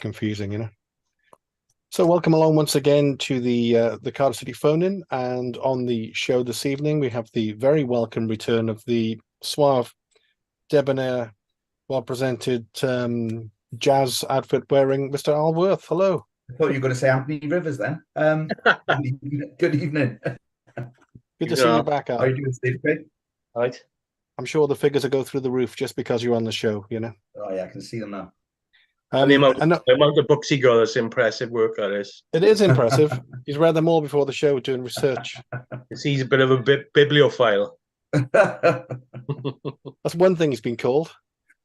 confusing, you know. So welcome along once again to the Cardiff City phone-in, and on the show this evening we have the very welcome return of the suave, debonair, well-presented jazz outfit wearing Mr. Al Worth. Hello. I thought you were going to say Anthony Rivers then. Good evening. Good to see you back, How are Al. you doing, Steve? Great. Right. I'm sure the figures will go through the roof just because you're on the show, you know. Oh yeah, I can see them now. And the amount, I know, the amount of books he got is impressive work, that is. it is impressive. He's read them all before the show doing research. He's a bit of a bibliophile. That's one thing he's been called.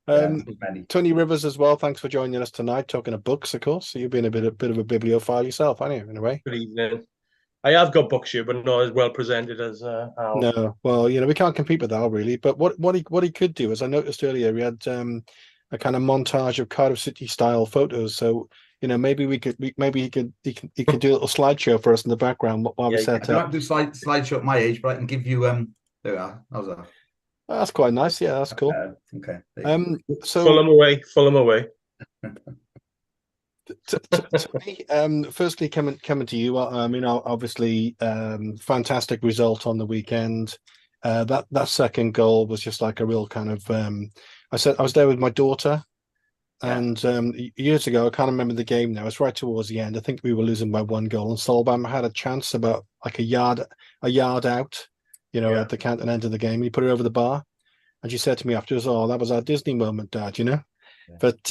Many. Tony Rivers as well. Thanks for joining us tonight, talking of books, of course. So you've been a bit of a bibliophile yourself, haven't you, in a way? Good evening. I have got books here, but not as well presented as Al. No, well, you know, we can't compete with Al really. But what he could do, as I noticed earlier, he had a kind of montage of Cardiff City style photos. So you know, maybe he could do a little slideshow for us in the background while we set I up. don't do slideshow at my age, but I can give you there we are. How's that? That's quite nice. Yeah, that's cool. Okay. So Pull them away. Firstly, coming to you. I mean, obviously, fantastic result on the weekend. That second goal was just like a real kind of. I was there with my daughter, and years ago, I can't remember the game now. It's right towards the end. I think we were losing by 1 goal, and Solbaum had a chance about like a yard out, you know, at the Canton end of the game. He put it over the bar, and she said to me afterwards, "Oh, that was our Disney moment, Dad," you know. Yeah. But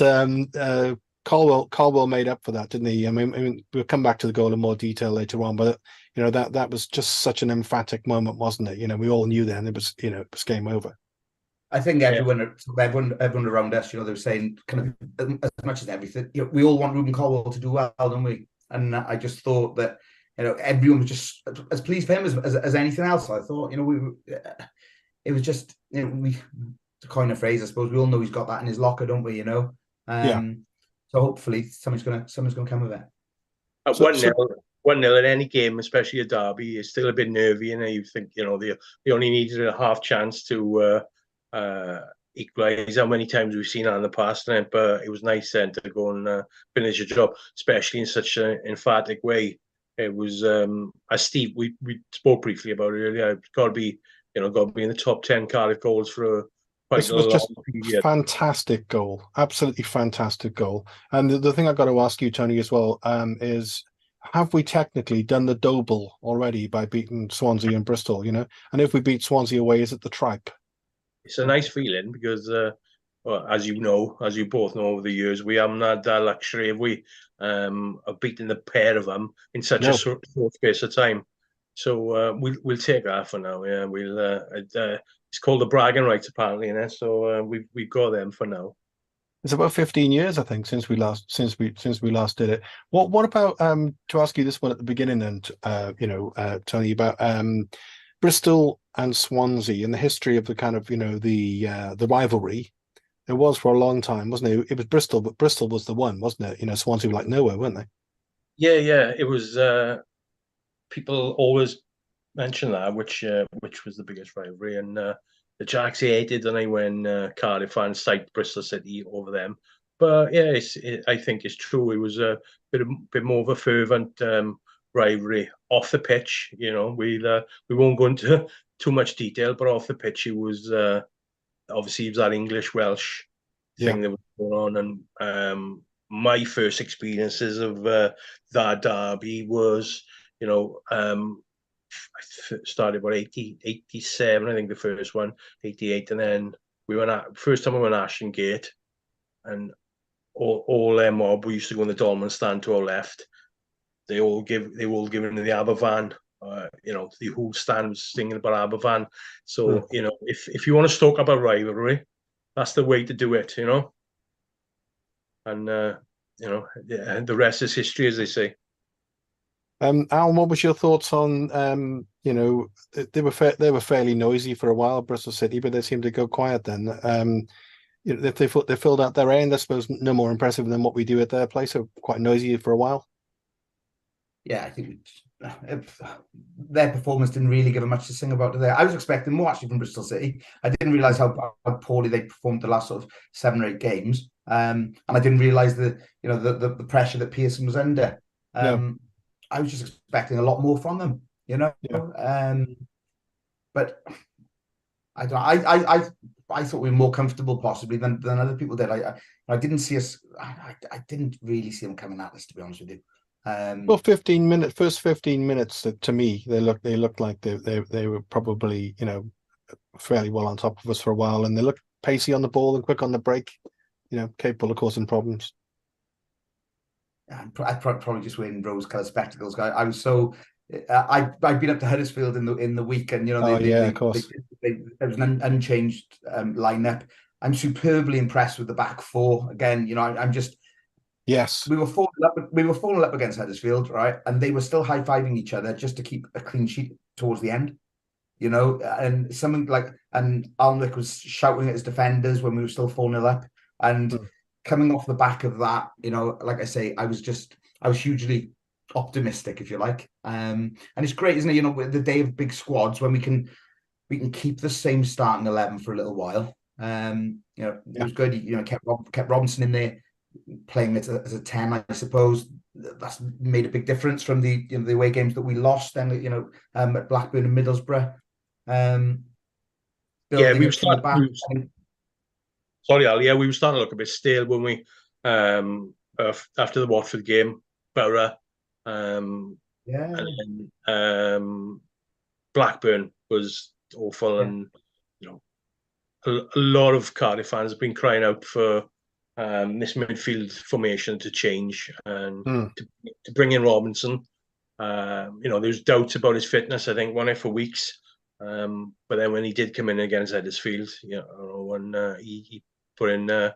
Caldwell made up for that, didn't he? I mean, we'll come back to the goal in more detail later on, but you know that was just such an emphatic moment, wasn't it? You know, we all knew then it was game over. I think everyone around us, you know, they were saying kind of as much as everything. You know, we all want Ruben Caldwell to do well, don't we? And I just thought that, you know, everyone was just as pleased for him as anything else. I thought, you know, it was just, you know, to coin a phrase, I suppose, we all know he's got that in his locker, don't we? You know. So hopefully something's gonna come of it. At 1-0 in any game, especially a derby, is still a bit nervy, and you think, you know, they only needed a half chance to equalise. How many times we've seen that in the past, but it was nice then to go and finish the job, especially in such an emphatic way. It was, as Steve, we spoke briefly about it earlier. It's got to be in the top 10 Cardiff goals for this was just fantastic goal, absolutely fantastic goal. And the thing I've got to ask you, Tony, as well, is have we technically done the double already by beating Swansea and Bristol? You know, and if we beat Swansea away, is it the tripe? It's a nice feeling because, well, as you both know, over the years, we haven't had that luxury of beating the pair of them in such a short space of time. So we'll take that for now. Yeah, it's called the bragging rights apparently, so we've got them for now. It's about 15 years, I think, since we last did it. What about to ask you this one at the beginning, and Tony, about Bristol and Swansea and the history of the kind of the rivalry. It was for a long time, wasn't it? It was Bristol, but Bristol was the one, wasn't it? You know, Swansea were like nowhere, weren't they? Yeah. It was. People always mention that, which was the biggest rivalry, and the Jacks hated, and when Cardiff fans cite Bristol City over them. But yeah, I think it's true. It was a bit more of a fervent rivalry off the pitch. You know, we won't go into too much detail, but off the pitch, it was obviously it was that English Welsh thing that was going on, and my first experiences of that derby was, you know, I started about 87, I think the first one, 88, and then first time we went Ashton Gate, and all their mob, we used to go in the Dolman stand to our left. They all given to the Aberfan, the whole stand was singing about Aberfan. So, you know, if you want to stoke up a rivalry, that's the way to do it, you know. And the rest is history, as they say. Alan, what was your thoughts on they were fairly noisy for a while, Bristol City, but they seemed to go quiet then. If they filled out their end, I suppose no more impressive than what we do at their place, so quite noisy for a while. Yeah, I think their performance didn't really give them much to sing about today. I was expecting more actually from Bristol City. I didn't realise how poorly they performed the last sort of 7 or 8 games. And I didn't realise the pressure that Pearson was under. No. I was just expecting a lot more from them, Yeah. But I don't. I thought we were more comfortable possibly than other people did. I didn't see us. I didn't really see them coming at us, to be honest with you. Well, first 15 minutes to me, they looked like they were probably, fairly well on top of us for a while, and they looked pacey on the ball and quick on the break, capable of causing problems. I'd probably just wearing rose-colored spectacles. I was so. I'd been up to Huddersfield in the week, and Of course. there was an unchanged lineup. I'm superbly impressed with the back four. Again, I'm just. Yes. We were falling up against Huddersfield, right? And they were still high-fiving each other just to keep a clean sheet towards the end. And something like, and Alnwick was shouting at his defenders when we were still 4-0 up. And coming off the back of that, like I say, I was hugely optimistic, if you like. And it's great, isn't it? With the day of big squads, when we can keep the same starting 11 for a little while. It was good. Kept Robinson in there, playing it as a 10, I suppose. That's made a big difference from the away games that we lost then, at Blackburn and Middlesbrough. We were starting. Sorry, Al. Yeah, we were starting to look a bit stale when we after the Watford game. Borough, and then, Blackburn was awful, and a lot of Cardiff fans have been crying out for this midfield formation to change and to bring in Robinson. There's doubts about his fitness, I think, wasn't it, for weeks. But then when he did come in against Huddersfield, when he put in a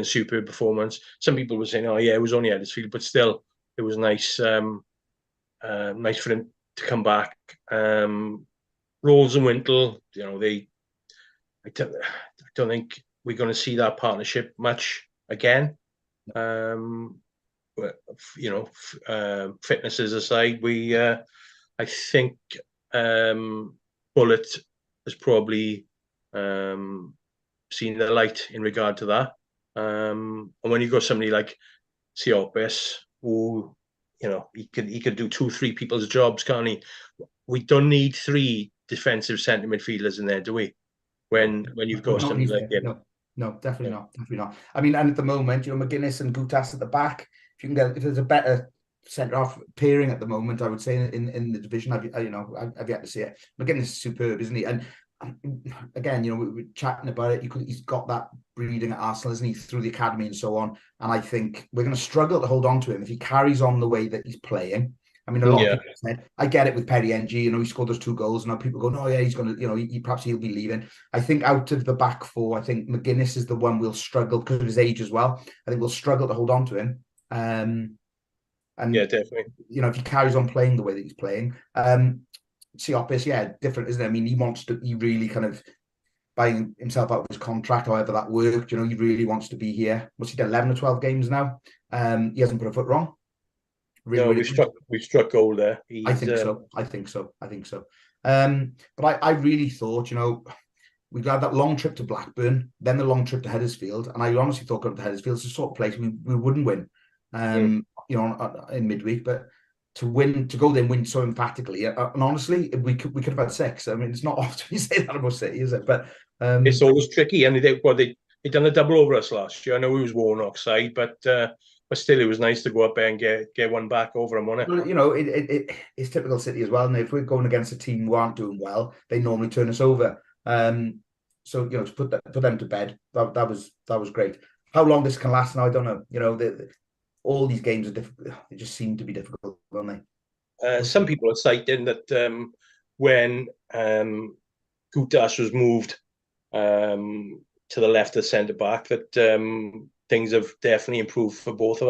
superb performance. Some people were saying, "Oh yeah, it was only Huddersfield," but still, it was nice, nice for him to come back. Rolls and Wintle, I don't think we're going to see that partnership much again. Fitnesses aside, I think Bullet has probably seen the light in regard to that. And when you got somebody like Siopis, who he could do 2-3 people's jobs, can't he? We don't need 3 defensive centre midfielders in there, do we? When you've got somebody like him. No, definitely not. I mean, and at the moment, McGuinness and Gutas at the back. If there's a better centre half pairing at the moment, I would say in the division, I've yet to see it. McGuinness is superb, isn't he? And again, we were chatting about it. He's got that breeding at Arsenal, isn't he, through the academy and so on. And I think we're going to struggle to hold on to him if he carries on the way that he's playing. I mean, a lot of people said, I get it with Perry NG, he scored those 2 goals. Now people go, no, yeah, he's going to, perhaps he'll be leaving. I think out of the back 4, I think McGuinness is the one we'll struggle because of his age as well. I think we'll struggle to hold on to him. And yeah, definitely. If he carries on playing the way that he's playing, Siopis, different, isn't it? I mean, he really kind of buying himself out of his contract, however that worked. He really wants to be here. What's he done? 11 or 12 games now. He hasn't put a foot wrong. Really, we struck gold there. I think so. But I really thought, we had that long trip to Blackburn, then the long trip to Huddersfield, and I honestly thought going to Huddersfield is the sort of place we wouldn't win, in midweek. But to go there and win so emphatically, and honestly, we could have had 6. I mean, it's not often you say that about City, is it? But it's always tricky, and they done a double over us last year. I know it was Warnock's side, but still, it was nice to go up there and get one back over them, wasn't it? It's typical City as well. And if we're going against a team who aren't doing well, they normally turn us over. So to put them to bed, that was great. How long this can last now, I don't know. All these games are difficult. They just seem to be difficult, don't they? Some people are citing that when Gutas was moved to the left of centre back, that things have definitely improved for both of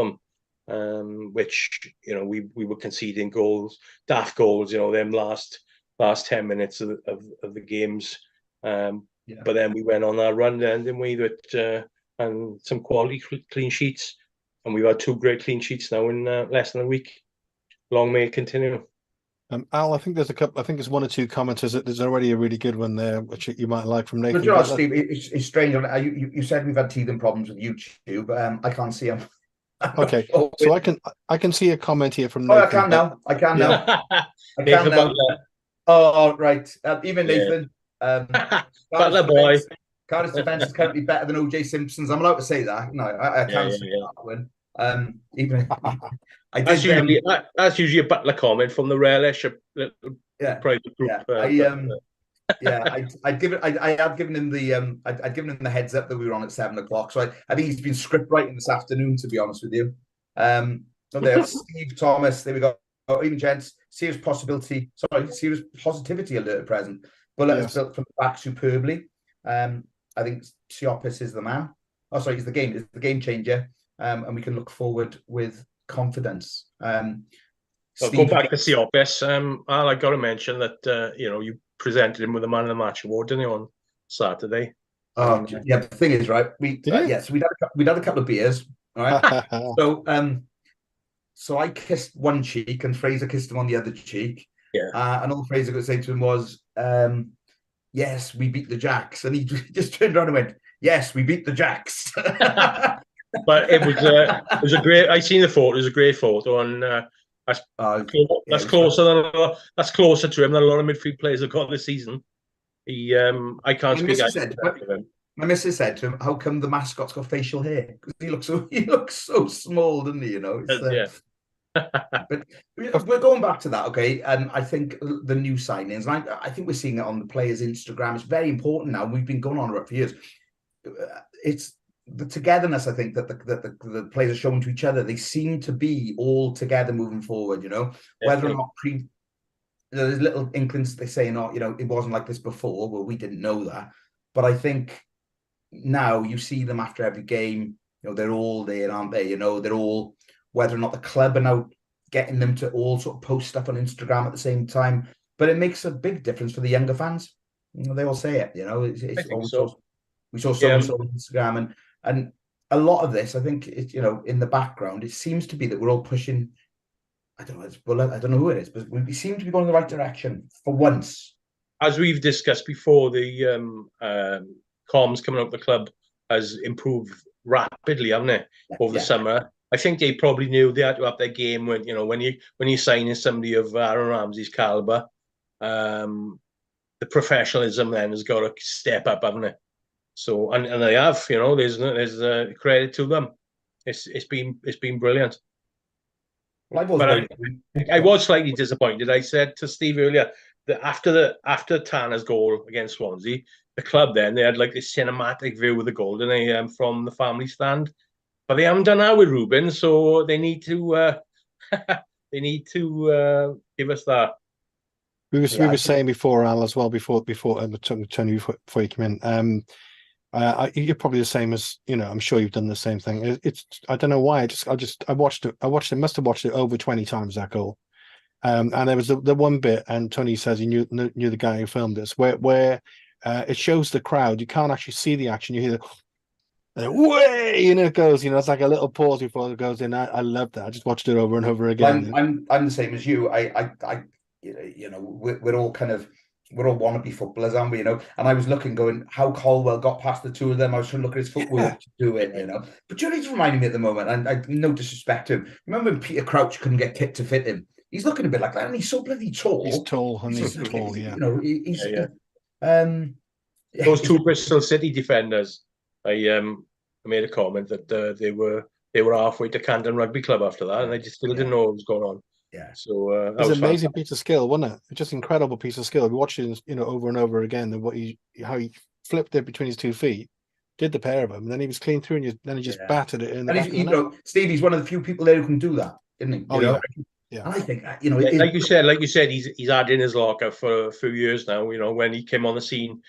them, which we were conceding goals, daft goals, them last 10 minutes of the games, but then we went on our run then, didn't we, and some quality clean sheets, and we've had 2 great clean sheets now in less than a week. Long may it continue. Al, I think there's a couple. I think there's one or two commenters. There's already a really good one there, which you might like from But Nathan. you know, Steve, it's strange. You said we've had teething problems with YouTube. I can't see them. Okay, so I can see a comment here from Oh, Nathan. I can now. I can now. I Nathan can now. Butler. Oh, right. Even Yeah. Nathan. Butler boy. Cardiff's defense is currently better than OJ Simpson's. I'm allowed to say that. No, I can't say Yeah. that one. Even I That's did. usually that's usually a Butler comment from the relish, a little Yeah, private group. I had given him the I'd given him the heads up that we were on at 7 o'clock. So I think he's been script writing this afternoon, to be honest with you. So there's Steve Thomas. There we go. Even gents, serious positivity alert at present. Bullet has built from the back superbly. I think Siopis is the man. Oh, sorry, he's the game changer. And we can look forward with confidence. I'll go back to Siopis. I got to mention that you presented him with the Man of the Match award, didn't you, on Saturday? Oh, yeah. The thing is, right? We'd had a couple of beers, right? So I kissed one cheek, and Fraser kissed him on the other cheek. Yeah. And all Fraser could say to him was, "Yes, we beat the Jacks," and he just turned around and went, "Yes, we beat the Jacks." But it was a great. I seen the photo. It was a great photo, and that's closer to him than a lot of midfield players have got this season. I can't speak. My missus said to him, "How come the mascot's got facial hair? Because he looks so small, doesn't he? You know." But we're going back to that, okay? And I think the new signings, and I think we're seeing it on the players' Instagram. It's very important now. We've been going on it for years. It's the togetherness, I think, that the players are showing to each other. They seem to be all together moving forward, you know. Whether or not there's little inklings they say, it wasn't like this before. Well, we didn't know that. But I think now you see them after every game, they're all there, aren't they? They're all, whether or not the club are now getting them to all sort of post stuff on Instagram at the same time. But it makes a big difference for the younger fans. They all say it, we saw so-and-so on Instagram, and a lot of this, I think, in the background, it seems to be that we're all pushing. I don't know. It's Bullet. I don't know who it is, but we seem to be going in the right direction for once. As we've discussed before, the comms coming out of the club has improved rapidly, haven't it, over the summer? I think they probably knew they had to up their game when you're signing somebody of Aaron Ramsey's caliber. The professionalism then has got to step up, haven't it? So and they have, there's credit to them. It's been brilliant. Well, I was slightly disappointed. I said to Steve earlier that after Tanner's goal against Swansea, the club then they had like this cinematic view of the goal, didn't they, from the family stand. But they haven't done that with Ruben, so they need to give us that. We were saying before, Al, as well, before Tony, before you came in. You're probably the same as I'm sure you've done the same thing. It's I don't know why. I watched it. Must have watched it over 20 times, that goal. And there was the one bit, and Tony says he knew the guy who filmed this, where it shows the crowd. You can't actually see the action. You hear the way, it goes. It's like a little pause before it goes in. I love that. I just watched it over and over again. I'm the same as you. We're all kind of. We're all wannabe footballers, aren't we? And I was looking, going, how Colwell got past the two of them. I was trying to look at his footwork to do it, But he's reminding me at the moment, and I no disrespect to him. Remember when Peter Crouch couldn't get Kit to fit him? He's looking a bit like that, and he's so bloody tall. He's tall, and he's tall, Those two Bristol City defenders, I made a comment that they were halfway to Canton Rugby Club after that, and they just still didn't know what was going on. Yeah. So it was an amazing piece of skill, wasn't it? Just incredible piece of skill. We watched it, over and over again, and how he flipped it between his 2 feet, did the pair of them, and then he was clean through, and then he just battered it in. And Stevie's one of the few people there who can do that, isn't he? Yeah. And I think like you said, he's had in his locker for a few years now. When he came on the scene,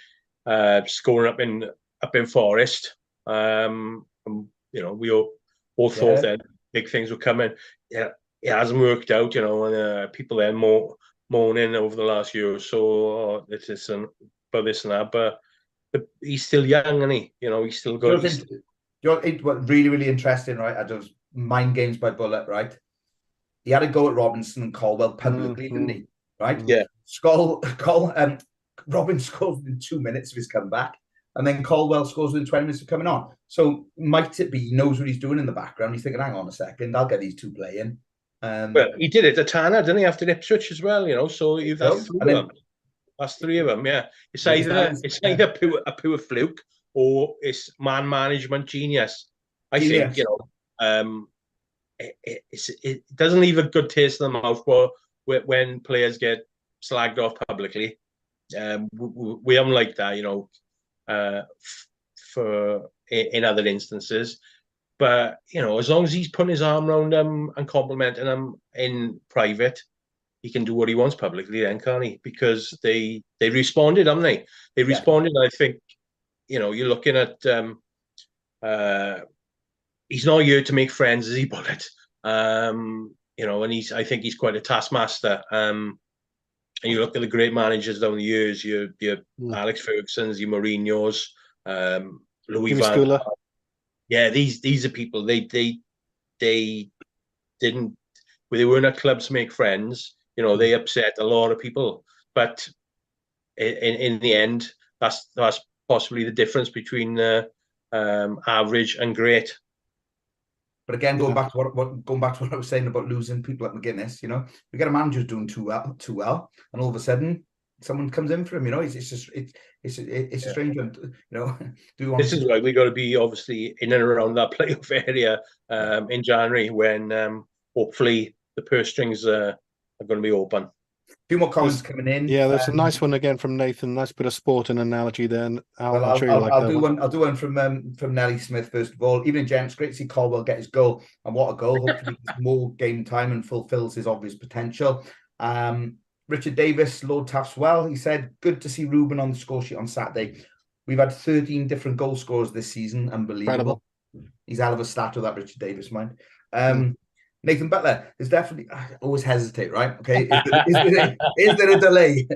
scoring up in Forest, we all thought that big things were coming. Yeah. It hasn't worked out, and people then moaning over the last year or so, it's this and about this and that. But he's still young, and he's still got. What really, really interesting, right? At those mind games by Bullet, right? He had a go at Robinson and Colwell publicly, didn't he? right? Yeah. Robin scores within 2 minutes of his comeback, and then Colwell scores within 20 minutes of coming on. So might it be he knows what he's doing in the background? He's thinking, hang on a second, I'll get these two playing. Well, he did it at Tanner, didn't he, after Ipswich as well, so that's three of them. That's three of them, yeah. It's either a pure fluke or it's man management genius. I think, it doesn't leave a good taste in the mouth when players get slagged off publicly. We haven't like that, in other instances. But, as long as he's putting his arm around them and complimenting them in private, he can do what he wants publicly then, can't he? Because they responded, haven't they? They responded. I think, you're looking at he's not here to make friends, as he put it. And I think he's quite a taskmaster. And you look at the great managers down the years, your Alex Ferguson's, your Mourinho's, Louis van Gaal. Yeah, these are people. They didn't. They weren't at clubs to make friends. They upset a lot of people. But in the end, that's possibly the difference between average and great. But again, going back to what I was saying about losing people at McGuinness, we get a manager doing too well, and all of a sudden someone comes in for him. It's a strange one. This is why we got to be obviously in and around that playoff area in January when hopefully the purse strings are going to be open. A few more comments coming in. Yeah, there's a nice one again from Nathan. Nice bit of sport and analogy there. I'll do one from Nelly Smith first of all. Even gents, great to see Colwell get his goal, and what a goal! Hopefully, he gets more game time and fulfills his obvious potential. Richard Davis, Lord Taftswell, he said, "Good to see Ruben on the score sheet on Saturday. We've had 13 different goal scorers this season. Unbelievable. He's a hell of a stat with that Richard Davis, mind." Nathan Butler is definitely. I always hesitate, right? Okay, is there a delay?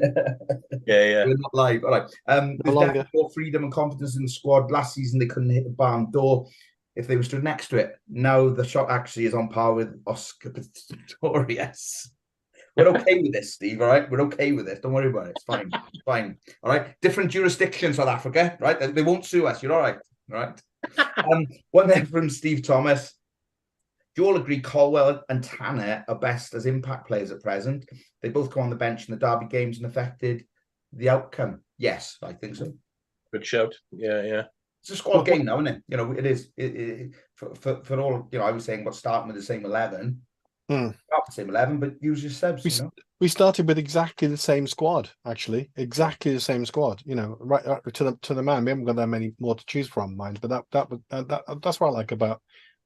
Yeah. We're not live. All right. There's definitely more freedom and confidence in the squad. Last season they couldn't hit the barn door if they were stood next to it. Now the shot actually is on par with Oscar Pistorius. We're okay with this, Steve. All right, we're okay with this. Don't worry about it. It's fine. It's fine. All right. Different jurisdiction, South Africa. Right? They won't sue us. You're all right. All right. One there from Steve Thomas. Do you all agree Colwell and Tanner are best as impact players at present? They both come on the bench in the derby games and affected the outcome. Yes, I think so. Good shout. Yeah. It's a squad game now, isn't it? It is. For all, I was saying about starting with the same 11. Not the same 11, but use your subs. We started with exactly the same squad, actually. Exactly the same squad. Right to the man. We haven't got that many more to choose from, mind. But that's what I like about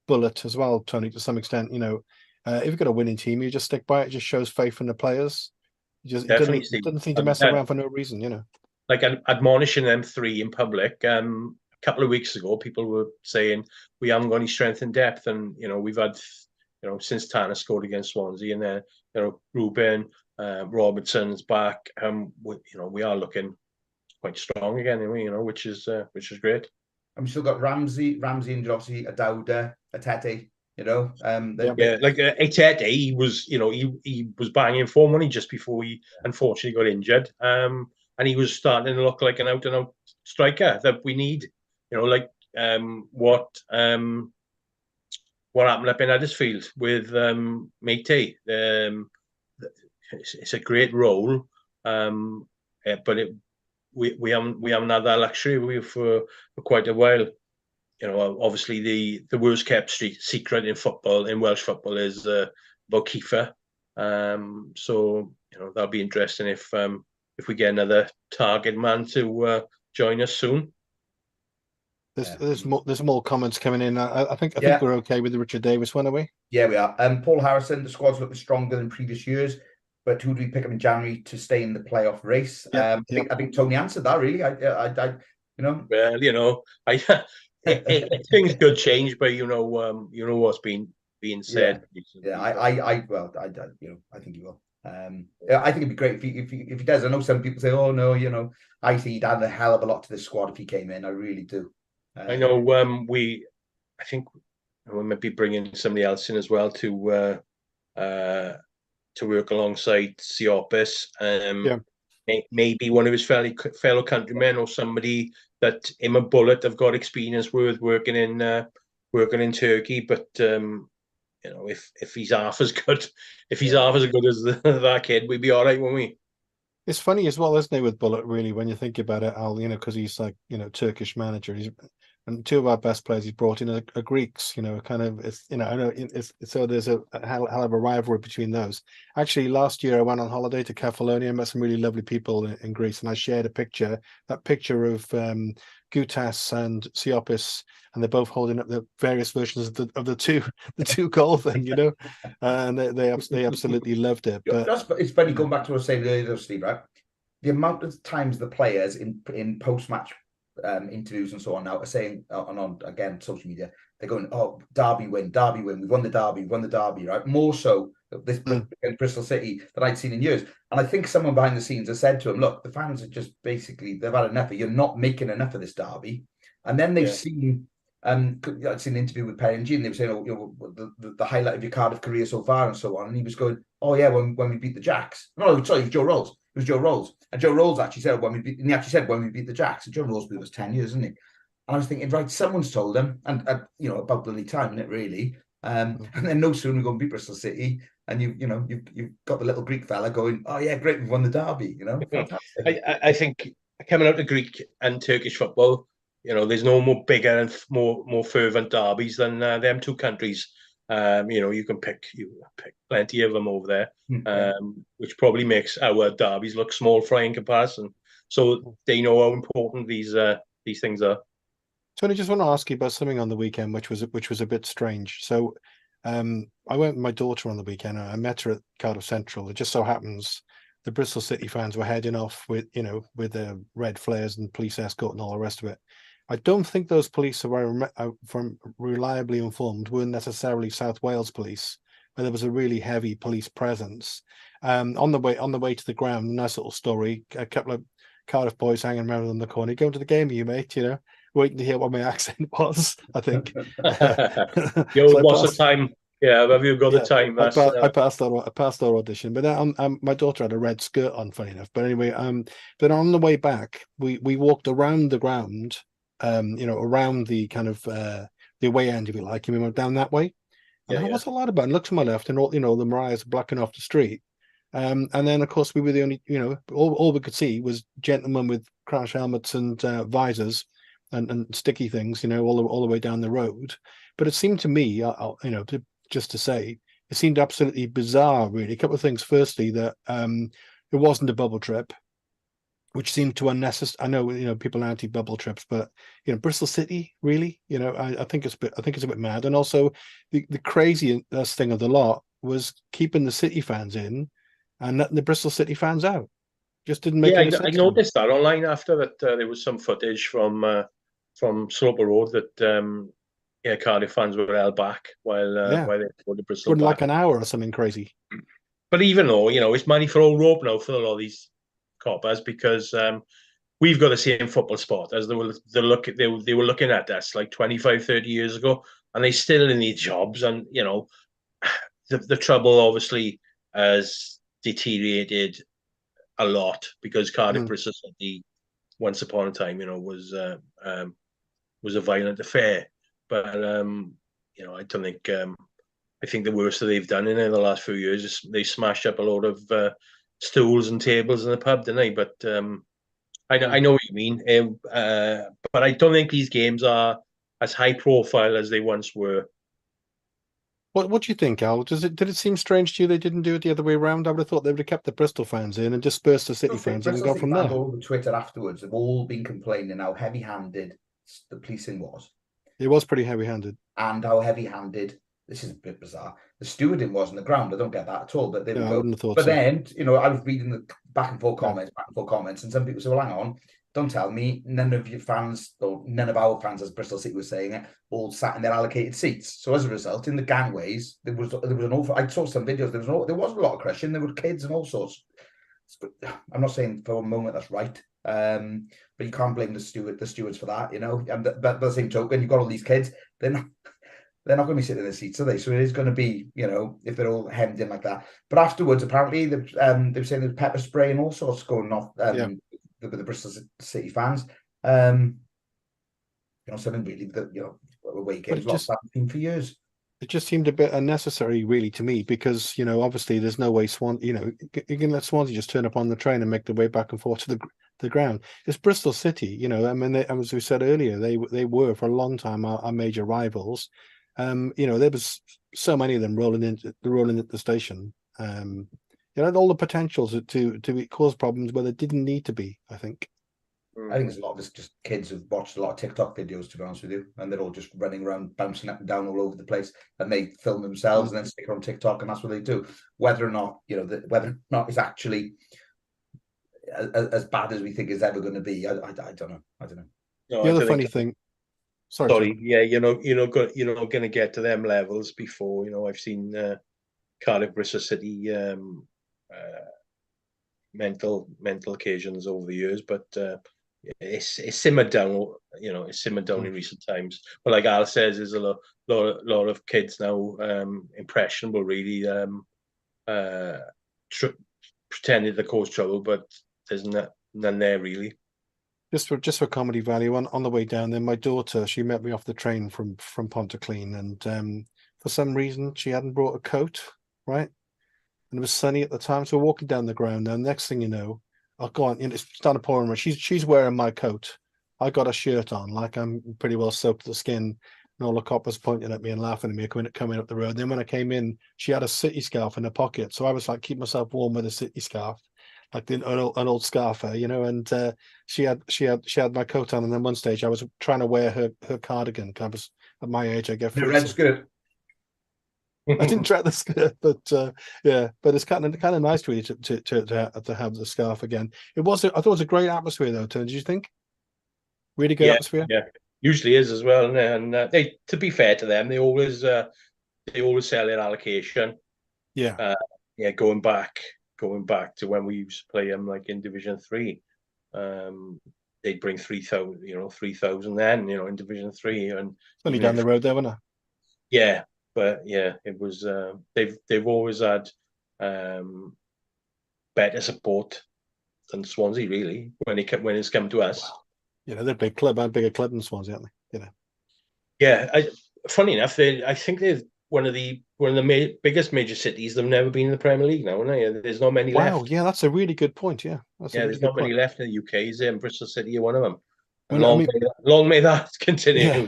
Bullet as well, Tony, to some extent. If you've got a winning team, you just stick by it. It just shows faith in the players. It doesn't seem to mess around for no reason, Like admonishing them three in public. A couple of weeks ago, people were saying we haven't got any strength and depth, and we've had since Tanner scored against Swansea, and then Ruben Robertson's back. We are looking quite strong again, which is great. And we still got Ramsey injured, obviously, Adauda, Atete, like Atete, he was banging form money just before he unfortunately got injured. And he was starting to look like an out and out striker that we need. What happened up in Huddersfield with Mété. It's a great role, but we haven't had that luxury for quite a while. Obviously the worst kept secret in football, in Welsh football, is about Kiefer. So that'll be interesting if we get another target man to join us soon. There's more comments coming in. I think we're okay with the Richard Davis one, are we? Yeah, we are. Paul Harrison, the squad's looking stronger than previous years, but who do we pick up in January to stay in the playoff race? I think Tony answered that really. Well, things could change, but what's being said. Yeah. I think he will. I think it'd be great if he does. I know some people say, "Oh no," I think he'd add a hell of a lot to the squad if he came in. I really do. I know. I think we might be bringing somebody else in as well to to work alongside Siopis. Yeah. Maybe one of his fellow countrymen or somebody that him and Bullet have got experience with working in Turkey. But if he's half as good, if he's half as good as that kid, we'd be all right, won't we? It's funny as well, isn't it, with Bullet, really, when you think about it, Al, because he's like, Turkish manager. And two of our best players he's brought in are Greeks, kind of, I know so there's a hell of a rivalry between those. Actually, last year I went on holiday to Kefalonia and met some really lovely people in Greece, and I shared that picture of Gutas and Siopis, and they're both holding up the various versions of the two goal thing, and they absolutely loved it. But it's funny going back to what I was saying earlier, Steve, right? The amount of times the players in post-match interviews and so on now are saying on again social media, they're going, "Oh, Derby win, we've won the Derby, right?" More so this Bristol City than I'd seen in years. And I think someone behind the scenes has said to him, "Look, the fans are just basically they've had enough. You're not making enough of this Derby." And then they've seen. I'd seen an interview with Perry and G, and they were saying, the highlight of your Cardiff career so far, and so on. And he was going, "Oh yeah, when we beat the Jacks." No, sorry, it was Joe Rolls. It was Joe Rolls, and Joe Rolls actually said when we beat the Jacks. And Joe Rolls was 10 years, isn't he? And I was thinking, right, someone's told them, and about bloody time, isn't it, really? And then no sooner we go and beat Bristol City, and you've got the little Greek fella going, "Oh yeah, great, we've won the Derby." Fantastic. I think coming out of Greek and Turkish football, there's no more bigger and more fervent derbies than them two countries. You can pick plenty of them over there, which probably makes our derbies look small fry in comparison. So they know how important these things are. Tony, just want to ask you about something on the weekend, which was a bit strange. So, I went with my daughter on the weekend. And I met her at Cardiff Central. It just so happens the Bristol City fans were heading off with their red flares and police escort and all the rest of it. I don't think those police, from reliably informed, weren't necessarily South Wales police, but there was a really heavy police presence. On the way to the ground, nice little story. A couple of Cardiff boys hanging around in the corner. Going to the game, you mate? Waiting to hear what my accent was. I think. What's the time? Yeah, have you got the time? I passed our audition, but my daughter had a red skirt on. Funny enough, but anyway, but on the way back, we walked around the ground. Around the kind of the away end, if you like, and we went down that way. And there was a lot about it. And looked to my left, and all the Mariahs blocking off the street. And then, of course, we were the only, all we could see was gentlemen with crash helmets and visors and sticky things, all the way down the road. But it seemed to me, just to say, it seemed absolutely bizarre, really. A couple of things. Firstly, that it wasn't a bubble trip, which seemed to unnecessary. I know, people are anti-bubble trips, but Bristol City, really, I think it's a bit mad. And also, the craziest thing of the lot was keeping the City fans in and letting the Bristol City fans out. Just didn't make any sense. I noticed that online after that. There was some footage from Sloper Road that Cardiff fans were held back while they put the Bristol back. Like an hour or something crazy. But even though it's money for all rope now for a lot of these coppers, because we've got the same football sport as they were looking at us like 25, 30 years ago, and they still need jobs. And the trouble obviously has deteriorated a lot because Cardiff Bristol City once upon a time was a violent affair, but I don't think I think the worst that they've done in the last few years is they smashed up a lot of stools and tables in the pub, didn't they? But I know what you mean. But I don't think these games are as high profile as they once were. What do you think, Al? Did it seem strange to you they didn't do it the other way around? I would have thought they would have kept the Bristol fans in and dispersed the City fans and go from there. All over Twitter afterwards have all been complaining how heavy-handed the policing was. It was pretty heavy-handed. And how heavy-handed, this is a bit bizarre, the stewarding was on the ground. I don't get that at all. But I wouldn't have thought but so. Then, I was reading the back and forth comments, and some people said, well, hang on, don't tell me none of your fans, or none of our fans, as Bristol City was saying it, all sat in their allocated seats. So as a result, in the gangways, there was an awful. I saw some videos. There was a lot of crushing. There were kids and all sorts. I'm not saying for a moment that's right, but you can't blame the stewards for that, And but by the same token, you've got all these kids. They're they're not going to be sitting in the seats, are they? So it is going to be, if they're all hemmed in like that. But afterwards, apparently, they were saying there's pepper spray and all sorts going off with the Bristol City fans. Something really that away games lost that team for years. It just seemed a bit unnecessary, really, to me, because obviously there's no way you can let Swansea just turn up on the train and make their way back and forth to the ground. It's Bristol City, I mean, as we said earlier, they were for a long time our major rivals. There was so many of them rolling at the station. All the potentials to cause problems where there didn't need to be, I think. I think there's a lot of it's just kids who've watched a lot of TikTok videos, to be honest with you, and they're all just running around, bouncing up and down all over the place, and they film themselves and then stick it on TikTok, and that's what they do. Whether or not, whether or not it's actually as bad as we think it's ever going to be, I don't know. No, the other funny thing. Sorry. Yeah, you're not going to get to them levels before. I've seen Cardiff, Bristol City mental occasions over the years, but it's simmered down. It's simmered down in recent times. But like Al says, there's a lot of kids now impressionable, really, pretending to cause trouble, but there's none there really. Just for comedy value, on the way down there, my daughter, she met me off the train from Pontyclean, and for some reason she hadn't brought a coat, right? And it was sunny at the time, so we're walking down the ground. Now, next thing you know, I'll go on, it's started pouring. She's wearing my coat. I got a shirt on, like I'm pretty well soaked to the skin, and all the coppers pointing at me and laughing at me coming up the road. Then when I came in, she had a city scarf in her pocket, so I was like, keep myself warm with a city scarf, like an old scarfer, and she had my coat on. And then one stage, I was trying to wear her cardigan. I was at my age, I get the red skirt. I didn't try the skirt, but but it's kind of nice really to have the scarf again. I thought it was a great atmosphere though. Did you think? Really good atmosphere. Yeah, usually is as well. And they, to be fair to them, they always sell their allocation. Yeah, going back to when we used to play them like in Division 3. They'd bring 3,000 then, in Division 3, and only down the road there, wasn't it? Yeah. But yeah, it was. They've always had better support than Swansea, really, when it's come to us. Wow. They're a big club, a bigger club than Swansea, aren't they? Yeah. Funny enough, I think they're one of the biggest major cities. They've never been in the Premier League now, aren't they? There's not many left. Wow, yeah, that's a really good point. Yeah, there's not many left in the UK. Is there? And Bristol City are one of them. And well, long may that continue. Yeah.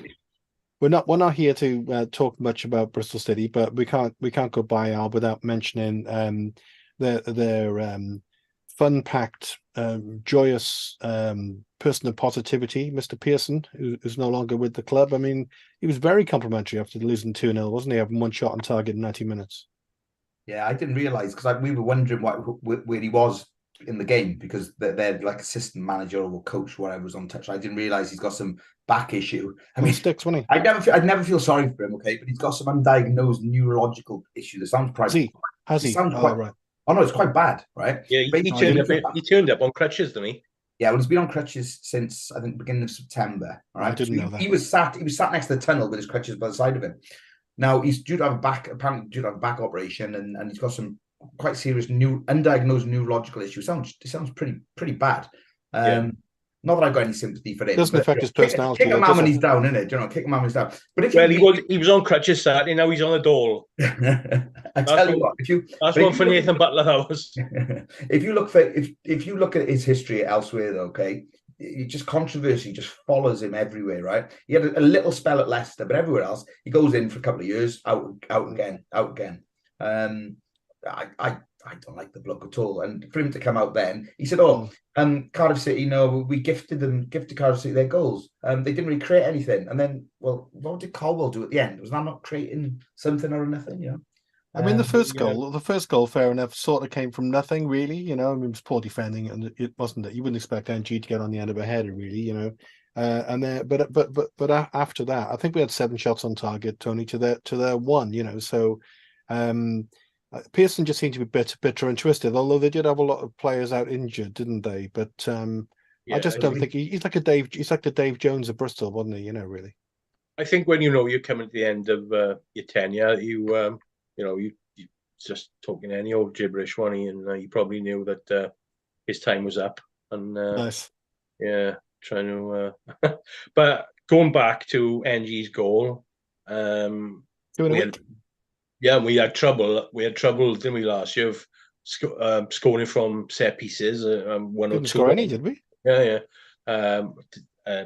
We're not here to talk much about Bristol City, but we can't go by Al without mentioning their fun-packed, joyous person of positivity, Mr. Pearson, who's no longer with the club. I mean, he was very complimentary after losing 2-0, wasn't he? Having one shot on target in 90 minutes. Yeah, I didn't realise, because we were wondering where he was in the game, because they're like assistant manager or coach, whatever, was on touch. I didn't realise he's got some back issue. I mean, sticks, wasn't he? I'd never feel sorry for him, okay, but he's got some undiagnosed neurological issue that sounds quite. Has he? Right. Oh no, it's quite bad, right? Yeah, he turned up on crutches, didn't he? Yeah, well, he's been on crutches since I think beginning of September. All right, I didn't know that. He was sat next to the tunnel with his crutches by the side of him. Now he's apparently due to have a back operation, and he's got some quite serious undiagnosed neurological issues. It sounds pretty bad. Not that I've got any sympathy for him. It doesn't affect his personality. Kick a man when he's down, innit? Kick a man when he's down. But he was on crutches Saturday, now he's on a dole. I tell you what, that's one for Nathan Butler. That was. If you look at his history elsewhere, though, okay, just controversy just follows him everywhere, right? He had a little spell at Leicester, but everywhere else he goes in for a couple of years, out again. I don't like the bloke at all. And for him to come out then, he said, Cardiff City, we gifted Cardiff City their goals. They didn't really create anything. And then, well, what did Caldwell do at the end? Was that not creating something or nothing, I mean, the first goal, fair enough, sort of came from nothing, really. I mean, it was poor defending, and it wasn't that you wouldn't expect NG to get on the end of a header, really. And then, but after that, I think we had 7 shots on target, Tony, to their 1. So, Pearson just seemed to be bitter and twisted. Although they did have a lot of players out injured, didn't they? But I just don't think he's like the Dave Jones of Bristol, wasn't he? Really. I think when you know you're coming to the end of your tenure, you just talking any old gibberish, one, and he probably knew that his time was up. And Nice. yeah, trying to. But going back to NG's goal, Doing a we had week. we had trouble. We had trouble, didn't we, last year of scoring from set pieces, one or Didn't two. score any, did we? Yeah, yeah. Uh,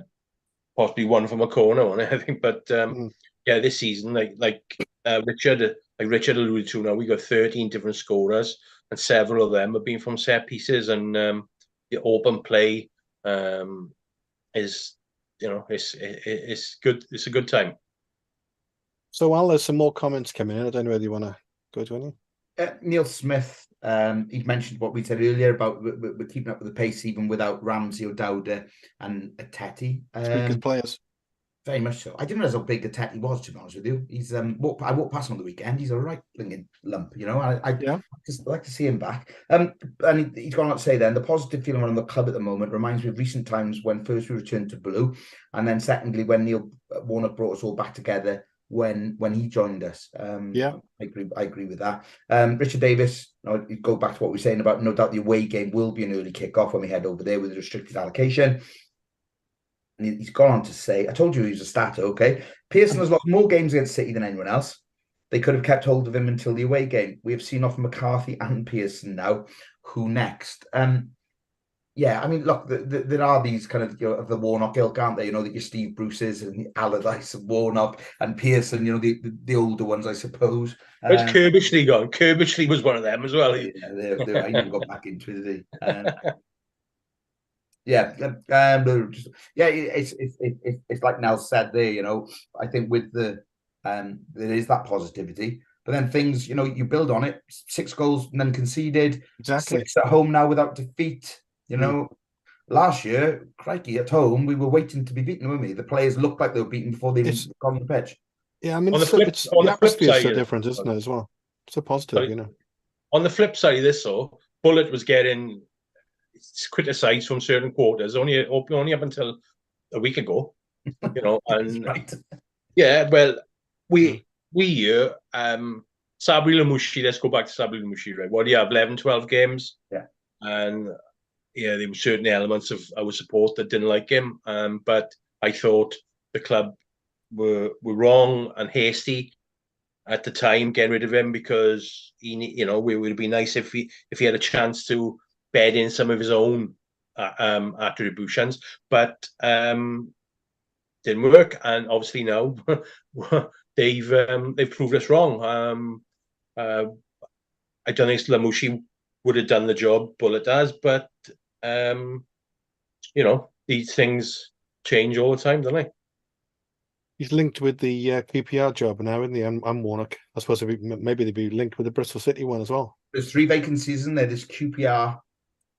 Possibly one from a corner, I think. But yeah, this season, Richard alluded to, now we got 13 different scorers, and several of them have been from set pieces, and the open play is, it's good. It's a good time. So while there's some more comments coming in, I don't know whether you want to go to any. Neil Smith, he mentioned what we said earlier about we're keeping up with the pace even without Ramsey, O'Dowda, and Ateti. Speakers players. Very much so. I didn't realize how big Ateti was, to be honest with you. He's I walked past him on the weekend. He's a right blinging lump, you know. I just like to see him back. And he's gone on to say then the positive feeling around the club at the moment reminds me of recent times when first we returned to blue, and then secondly when Neil Warnock brought us all back together when he joined us. I agree with that. Richard Davis, you go back to what we were saying about no doubt the away game will be an early kickoff when we head over there with a restricted allocation. And he's gone on to say, I told you he was a starter, okay? Pearson has lost more games against City than anyone else. They could have kept hold of him until the away game. We have seen off McCarthy and Pearson now. Who next? Yeah, I mean, look, there are these kind of, of the Warnock ilk, aren't there? That your Steve Bruce's and the Allardyce and Warnock and Pearson, the older ones, I suppose. Where's Kirbishley gone? Kirbishley was one of them as well. Yeah, I never got back into it, did he? It's like Nell said there. I think with there is that positivity, but then things, you build on it. 6 goals and then conceded. Exactly. 6 at home now without defeat. Last year, crikey, at home we were waiting to be beaten, weren't we? The players looked like they were beaten before they even got on the pitch. Yeah, I mean, the atmosphere is so different, isn't it, as well? So positive, On the flip side of this, though, Bullet was getting criticised from certain quarters only up until a week ago, and right. Yeah, well, we here, Sabri Lamouchi, let's go back to Sabri Lamouchi, right? What do you have, 11, 12 games? Yeah. And yeah, there were certain elements of our support that didn't like him, but I thought the club were wrong and hasty at the time getting rid of him, because it would be nice if he had a chance to bed in some of his own attributions, but didn't work, and obviously now they've proved us wrong. I don't think Lamouchi would have done the job Bullet does, but these things change all the time, don't they? He's linked with the QPR job now, isn't he? And Warnock. I suppose maybe they'd be linked with the Bristol City one as well. There's 3 vacancies in there. There's QPR,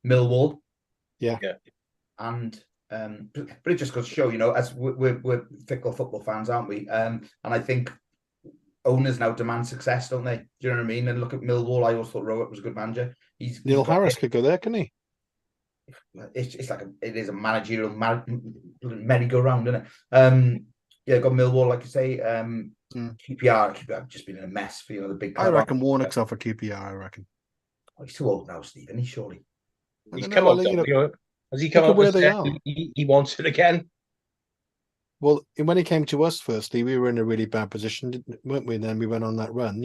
Millwall, yeah, and but it just goes to show, as we're fickle football fans, aren't we? And I think owners now demand success, don't they? Do you know what I mean? And look at Millwall. I always thought Rowett was a good manager. Neil Harris could go there, couldn't he? It's like it is a managerial merry-go-round, isn't it? Yeah, got Millwall, like you say. QPR have just been in a mess for the big club. I reckon Warnock's off for QPR. I reckon. Oh, he's too old now, Steve, isn't he? Surely. He's come out. Has he come out where they are? He wants it again. Well, when he came to us, firstly, we were in a really bad position, weren't we? And then we went on that run.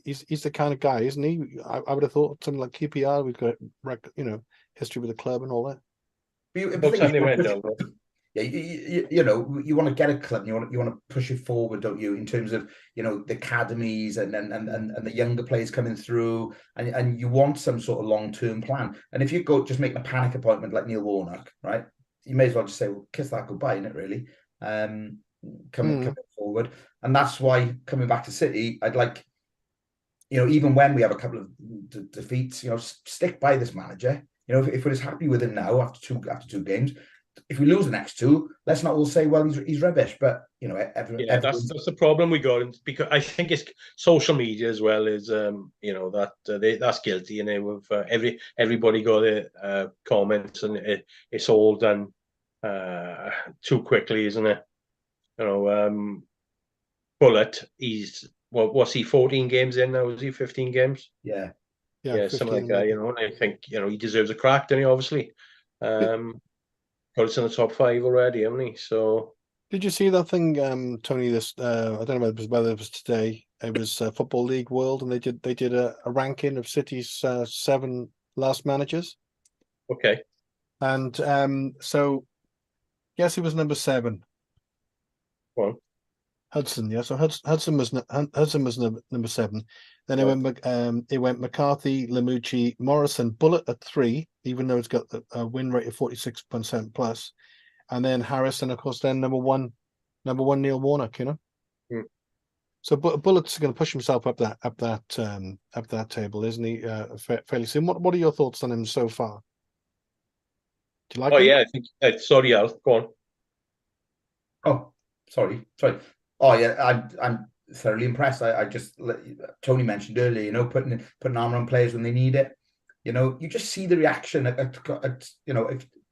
He's the kind of guy, isn't he? I would have thought something like QPR. We've got history with the club and all that. Yeah, you want to get a club, you want to push it forward, don't you? In terms of the academies and the younger players coming through, and you want some sort of long-term plan. And if you go just making a panic appointment like Neil Warnock, right? You may as well just say, well, kiss that goodbye, innit? Really, coming forward, and that's why coming back to City, I'd like, even when we have a couple of defeats, stick by this manager. If we're as happy with him now after two games. If we lose the next 2, let's not all say, well, he's rubbish. But that's the problem we got, because I think it's social media as well is that's guilty, with everybody got their comments, and it's all done too quickly, isn't it? Bullet, he's what's he 14 games in now? Is he 15 games? Yeah. Yeah, something like that. And I think he deserves a crack, doesn't he? Obviously, got us in the top 5 already, haven't he? So. Did you see that thing, Tony? This I don't know whether it was today. It was Football League World, and they did a ranking of City's 7 last managers. Okay. And so, yes, he was number 7. Well, Hudson, yeah. So Hudson was number 7. Then it went McCarthy, Lamucci, Morrison, Bullet at 3, even though it's got a win rate of 46% plus. And then Harris, and of course, then number one, Neil Warnock. So Bullock's going to push himself up that table, isn't he? Fairly soon. What are your thoughts on him so far? Do you like him? Yeah, I think. Sorry, Al, go on. Oh, sorry. Oh yeah, I'm thoroughly impressed. I just Tony mentioned earlier, putting arm on players when they need it. You just see the reaction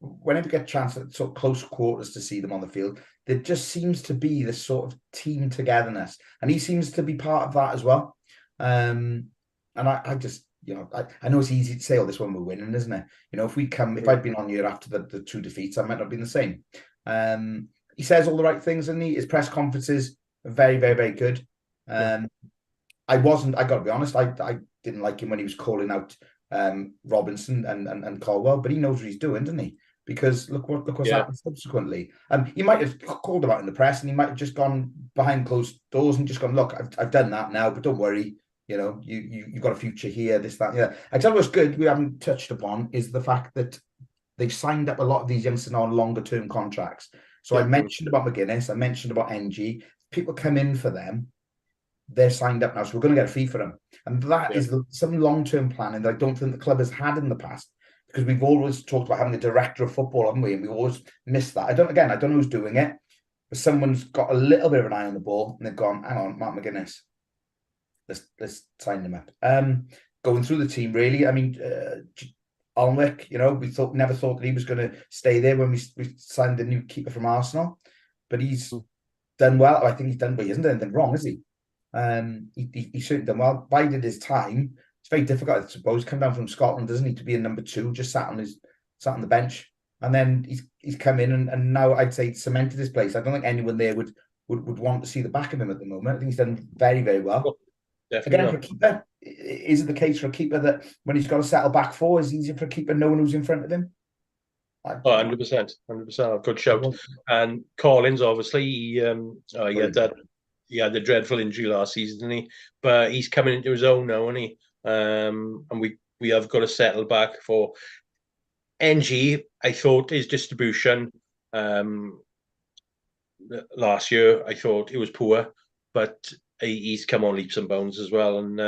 whenever you get a chance at sort of close quarters to see them on the field, there just seems to be this sort of team togetherness, and he seems to be part of that as well. And I just, I know it's easy to say, "Oh, this one we're winning," isn't it? If I'd been on here after the 2 defeats, I might not have been the same. He says all the right things, and his press conferences are very, very, very good. I got to be honest, I didn't like him when he was calling out Robinson and Caldwell, but he knows what he's doing, doesn't he? Because look what's happened subsequently. He might have called him out in the press, and he might have just gone behind closed doors and just gone, "Look, I've done that now, but don't worry, you've got a future here, this, that, yeah." I tell you what's good, we haven't touched upon, is the fact that they've signed up a lot of these youngsters on longer term contracts. So I mentioned about McGuinness, I mentioned about NG. People come in for them, they're signed up now, so we're going to get a fee for them. And that is some long-term planning that I don't think the club has had in the past, because we've always talked about having a director of football, haven't we? And we always missed that. I don't know who's doing it, but someone's got a little bit of an eye on the ball, and they've gone, "Hang on, Mark McGuinness, let's sign him up." Going through the team, really, I mean, Alnwick, we never thought that he was going to stay there when we signed the new keeper from Arsenal, but he's done well. I think he's done, but he hasn't done anything wrong, has he? He certainly done well. Bided his time. It's very difficult, I suppose. Come down from Scotland, doesn't he, to be a number 2, just sat on the bench, and then he's come in and now I'd say cemented his place. I don't think anyone there would want to see the back of him at the moment. I think he's done very, very well. Again, for a keeper, is it the case for a keeper that when he's got to settle back 4, is it easier for a keeper knowing who's in front of him? 100%. Good shout. And Collins, obviously, he had the dreadful injury last season, didn't he? But he's coming into his own now, isn't he? And we have got to settle back for NG. I thought his distribution last year, I thought it was poor, but he's come on leaps and bounds as well, and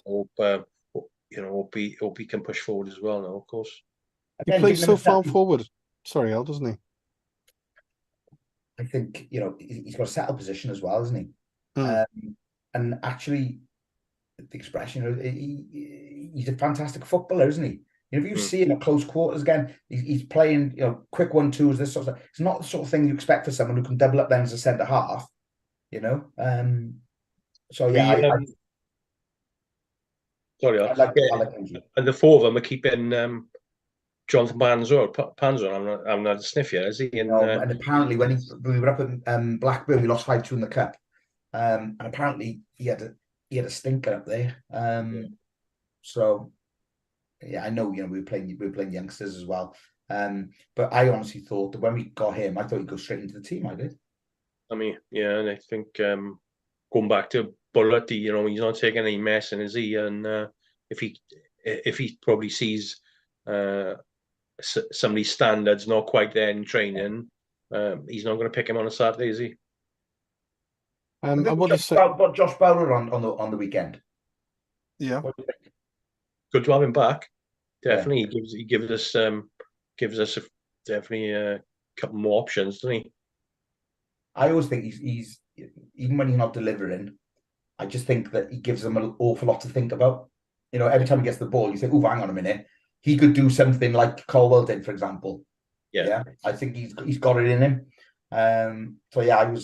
hope he can push forward as well now, of course. He plays so far forward. Sorry, Al, doesn't he? I think he's got a settled position as well, isn't he? And actually, the expression, he's a fantastic footballer, isn't he? If you see him at close quarters again, he's playing quick 1-2s, this sort of stuff. It's not the sort of thing you expect for someone who can double up then as a centre half. So yeah, sorry, I like NG. And the 4 of them are keeping Jonathan Panzer. I'm not a sniff yet, is he? And apparently when we were up at Blackburn, we lost 5-2 in the cup, and apparently he had a stinker up there. So yeah, I know we were playing youngsters as well. But I honestly thought that when we got him, I thought he'd go straight into the team. I did. I mean, yeah, and I think going back to Bullet, he's not taking any messing, is he? And if he probably sees somebody's standards not quite there in training, he's not going to pick him on a Saturday, is he? What Josh Bowler on the weekend? Yeah, good to have him back. Definitely, he gives us definitely a couple more options, doesn't he? I always think he's even when he's not delivering, I just think that he gives them an awful lot to think about. Every time he gets the ball, you think, "Oh, hang on a minute, he could do something like Caldwell did, for example." Yeah, I think he's got it in him. So yeah,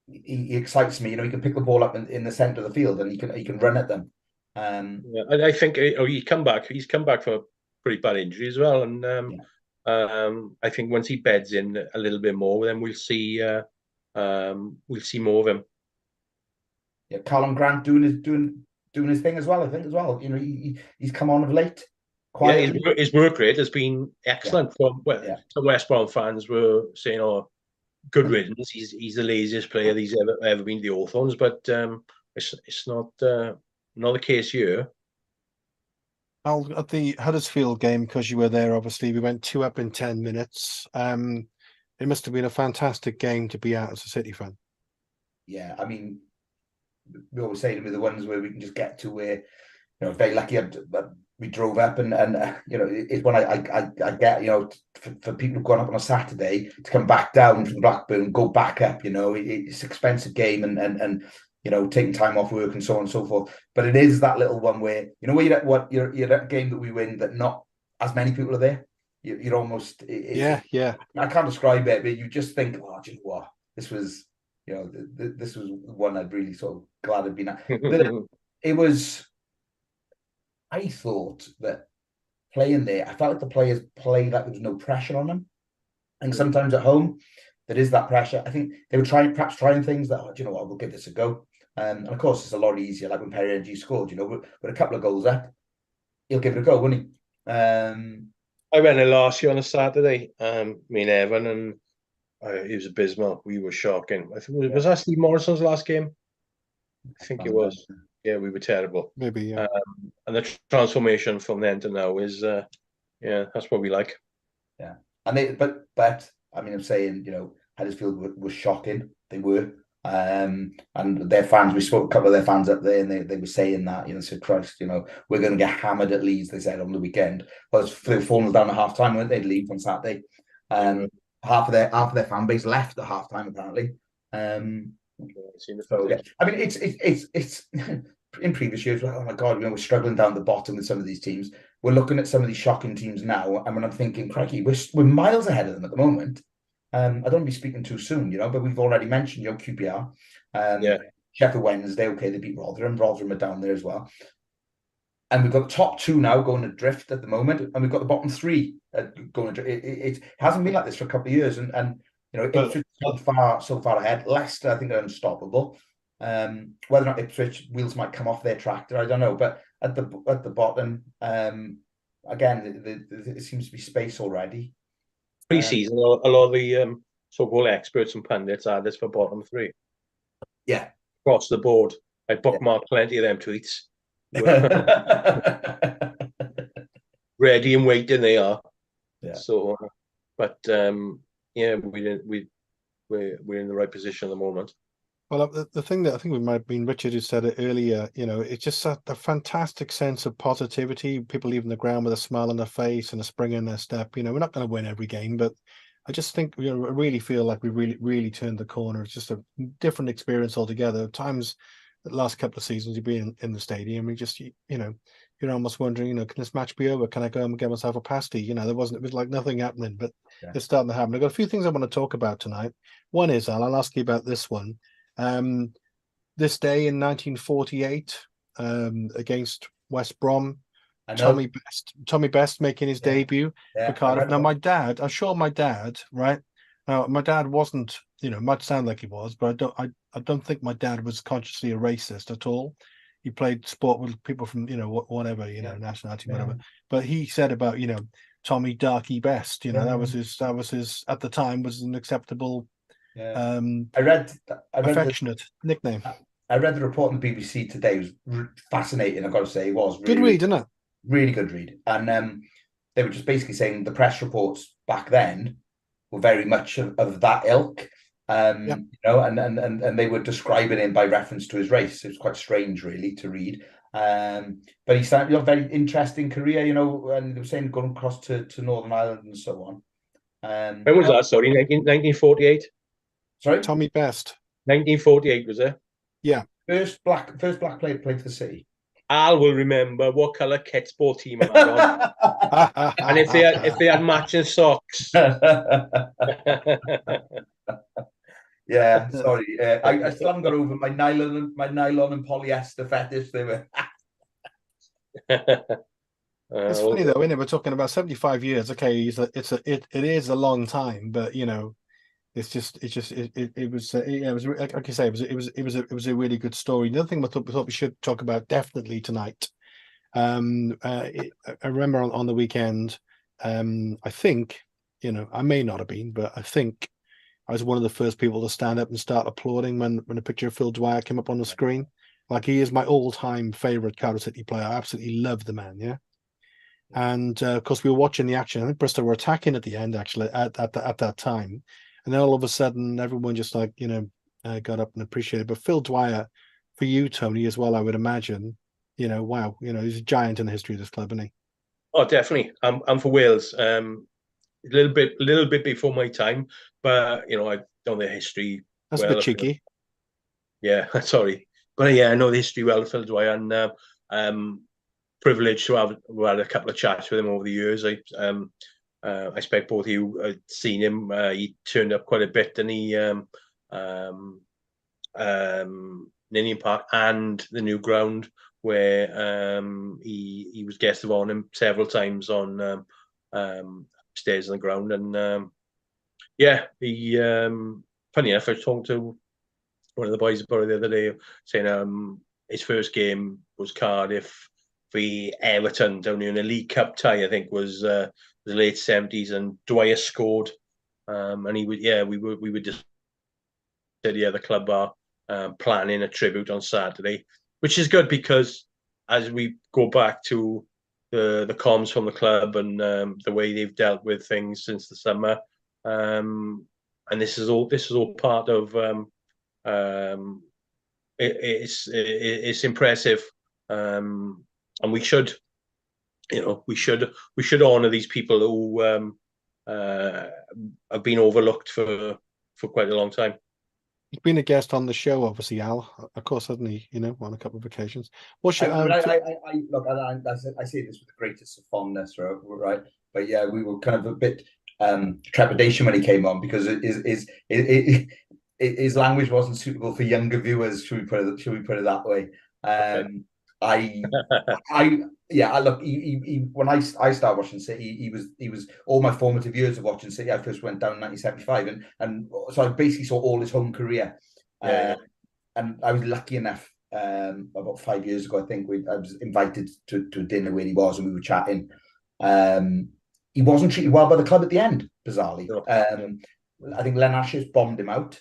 he excites me. You know, he can pick the ball up in the centre of the field and he can run at them. Yeah, I think he's come back. He's come back from a pretty bad injury as well, and I think once he beds in a little bit more, then we'll see more of him. Yeah, Callum Grant doing his thing as well. I think as well. You know, he's come on of late. Quietly. Yeah, his work rate has been excellent. From the West Brom fans were saying, "Oh, good riddance. He's the laziest player he's ever been to the Hawthorns," but it's not the case here. At the Huddersfield game, because you were there, obviously, we went 2 up in 10 minutes. It must have been a fantastic game to be at as a City fan. Yeah, I mean, we always say we're the ones where we can just get to where, you know, very lucky we drove up and you know, it's when I get, you know, for people who've gone up on a Saturday to come back down from Blackburn and go back up, you know, it's an expensive game and you know, taking time off work and so on and so forth. But it is that little one where, you know, where you're at a game that we win that not as many people are there. You're almost yeah. I can't describe it, but you just think, oh, do you know what? This was, you know, this was one I'd really sort of glad I'd been at. It was. I thought that playing there, I felt like the players played like there was no pressure on them. And sometimes at home, there is that pressure. I think they were perhaps trying things that, oh, do you know what, we'll give this a go. And of course, it's a lot easier. Like when Perry Ng scored, you know, with a couple of goals up, he'll give it a go, wouldn't he? I went there last year on a Saturday. Me and Evan, and it was abysmal. We were shocking. I think was that Steve Morrison's last game? I think it was. Yeah, we were terrible. Maybe, yeah. And the transformation from then to now is, that's what we like. Yeah, and but I mean, I'm saying, you know, Huddersfield was shocking. They were, and their fans. We spoke to a couple of their fans up there, and they were saying that, you know, said, Christ, you know, we're going to get hammered at Leeds. They said on the weekend. Well, they were falling down at half time, weren't they? Leeds on Saturday. Half of their fan base left at half time apparently. So, yeah. I mean, it's in previous years, oh my God, you know, we're struggling down the bottom with some of these teams. We're looking at some of these shocking teams now, and when I'm thinking, crikey, we're miles ahead of them at the moment. I don't want to be speaking too soon, you know, but we've already mentioned your QPR. Sheffield Wednesday, okay, they beat Rotherham. Rotherham are down there as well. And we've got the top two now going adrift at the moment, and we've got the bottom three going adrift. It hasn't been like this for a couple of years, and you know, Ipswich so far ahead. Leicester, I think, are unstoppable. Whether or not Ipswich wheels might come off their tractor, I don't know. But at the bottom, again, it seems to be space already. Pre-season, a lot of the so-called experts and pundits are this for bottom three. Yeah, across the board. I bookmarked plenty of them tweets. Ready and waiting they are. Yeah. So, but yeah, we're in the right position at the moment. Well, the thing that I think we might have been Richard who said it earlier, you know, it's just a fantastic sense of positivity. People leaving the ground with a smile on their face and a spring in their step. You know, we're not going to win every game, but I just think I really feel like we really turned the corner. It's just a different experience altogether. At times, the last couple of seasons, you've been in the stadium, you just, you know, you're almost wondering, you know, can this match be over? Can I go and get myself a pasty? You know, it was like nothing happening, but it's starting to happen. I've got a few things I want to talk about tonight. One is, I'll ask you about this one. This day in 1948, against West Brom, Tommy Best making his debut for Cardiff. Now, I'm sure my dad, right? Now, my dad wasn't, you know, might sound like he was, but I don't think my dad was consciously a racist at all. He played sport with people from, you know, whatever, you know, nationality, whatever. But he said about, you know, Tommy Darky Best, you know, that was his at the time was an acceptable. I read affectionate nickname. I read the report on the BBC today. It was fascinating. I've got to say, it was really good read, isn't it? Really good read. And they were just basically saying the press reports back then were very much of that ilk. You know, and they were describing him by reference to his race. It was quite strange, really, to read. But he started a very interesting career, you know, and they were saying going across to Northern Ireland and so on. When was that? Sorry, 1948. Sorry, Tommy Best. 1948 was it? Yeah. First black player to play for the City. Al will remember what colour Ket's ball team I had on. And if they had matching socks. Yeah, sorry. I still haven't got over my nylon and polyester fetish. They were. It's funny though, isn't it? We're talking about 75 years. Okay, it is a long time, but you know, it was yeah, it was like you say, it was a really good story. Another thing we thought we should talk about definitely tonight. I remember on the weekend, I think, you know, I may not have been, but I think I was one of the first people to stand up and start applauding when a picture of Phil Dwyer came up on the screen. Like, he is my all-time favorite Cardiff City player. I absolutely love the man. Yeah. And of course, we were watching the action. I think Bristol were attacking at the end, actually, at that time. And then all of a sudden, everyone just, like, you know, got up and appreciated. But Phil Dwyer, for you, Tony, as well, I would imagine, you know, wow, you know, he's a giant in the history of this club, isn't he? Oh, definitely. I'm for Wales. A little bit before my time, but you know, I know the history That's well. a bit cheeky. Yeah, sorry, but yeah, I know the history well of Phil Dwyer, and privileged to have had a couple of chats with him over the years. I expect both of you had seen him. He turned up quite a bit, and he Ninian Park and the new ground, where he was guest of honor several times on upstairs on the ground, and yeah, he funny enough, I was talking to one of the boys about it the other day, saying his first game was Cardiff v Everton down in a League Cup tie, I think was the late 70s, and Dwyer scored, and he would, yeah, we were just said, yeah, the club are planning a tribute on Saturday, which is good because as we go back to the comms from the club and the way they've dealt with things since the summer, and this is all part of it's impressive, and we should, you know, we should honour these people who have been overlooked for quite a long time. He's been a guest on the show, obviously, Al, of course, hasn't he? You know, on a couple of occasions. Look, I say this with the greatest of fondness, right? But yeah, we were kind of a bit trepidation when he came on because his language wasn't suitable for younger viewers. Should we put it that way? Look, when I started watching City, he was all my formative years of watching City. I first went down in 1975, and so I basically saw all his home career. And I was lucky enough about 5 years ago, I think I was invited to a dinner where he was, and we were chatting. He wasn't treated well by the club at the end, bizarrely. I think Len Ashes bombed him out.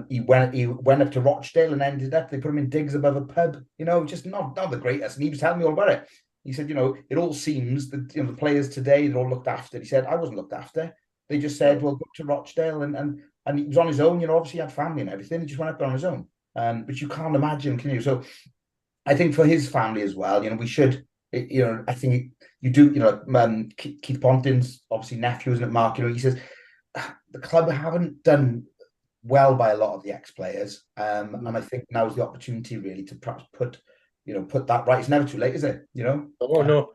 He went up to Rochdale and ended up, they put him in digs above a pub, you know, just not the greatest. And he was telling me all about it. He said, you know, it all seems that, you know, the players today, they're all looked after. He said, I wasn't looked after. They just said, well, go to Rochdale, and he was on his own, you know, obviously he had family and everything. He just went up there on his own. But you can't imagine, can you? So I think for his family as well, you know, we should, you know, I think you do, you know, Keith Ponting's obviously nephew, isn't it, Mark? You know, he says the club haven't done well by a lot of the ex-players, and I think now's the opportunity really to perhaps put that right. It's never too late, is it? You know? Oh no,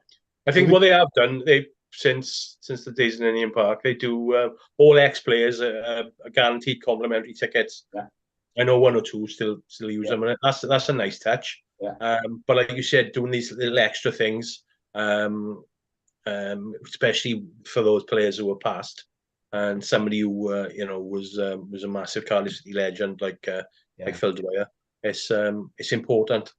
I think what they have done, they since the days in Ninian Park, they do all ex-players a guaranteed complimentary tickets. Yeah. I know one or two still use them, and that's a nice touch. Yeah. But like you said, doing these little extra things, especially for those players who were past, and somebody who you know was a massive Cardiff City legend like Phil Dwyer. It's important,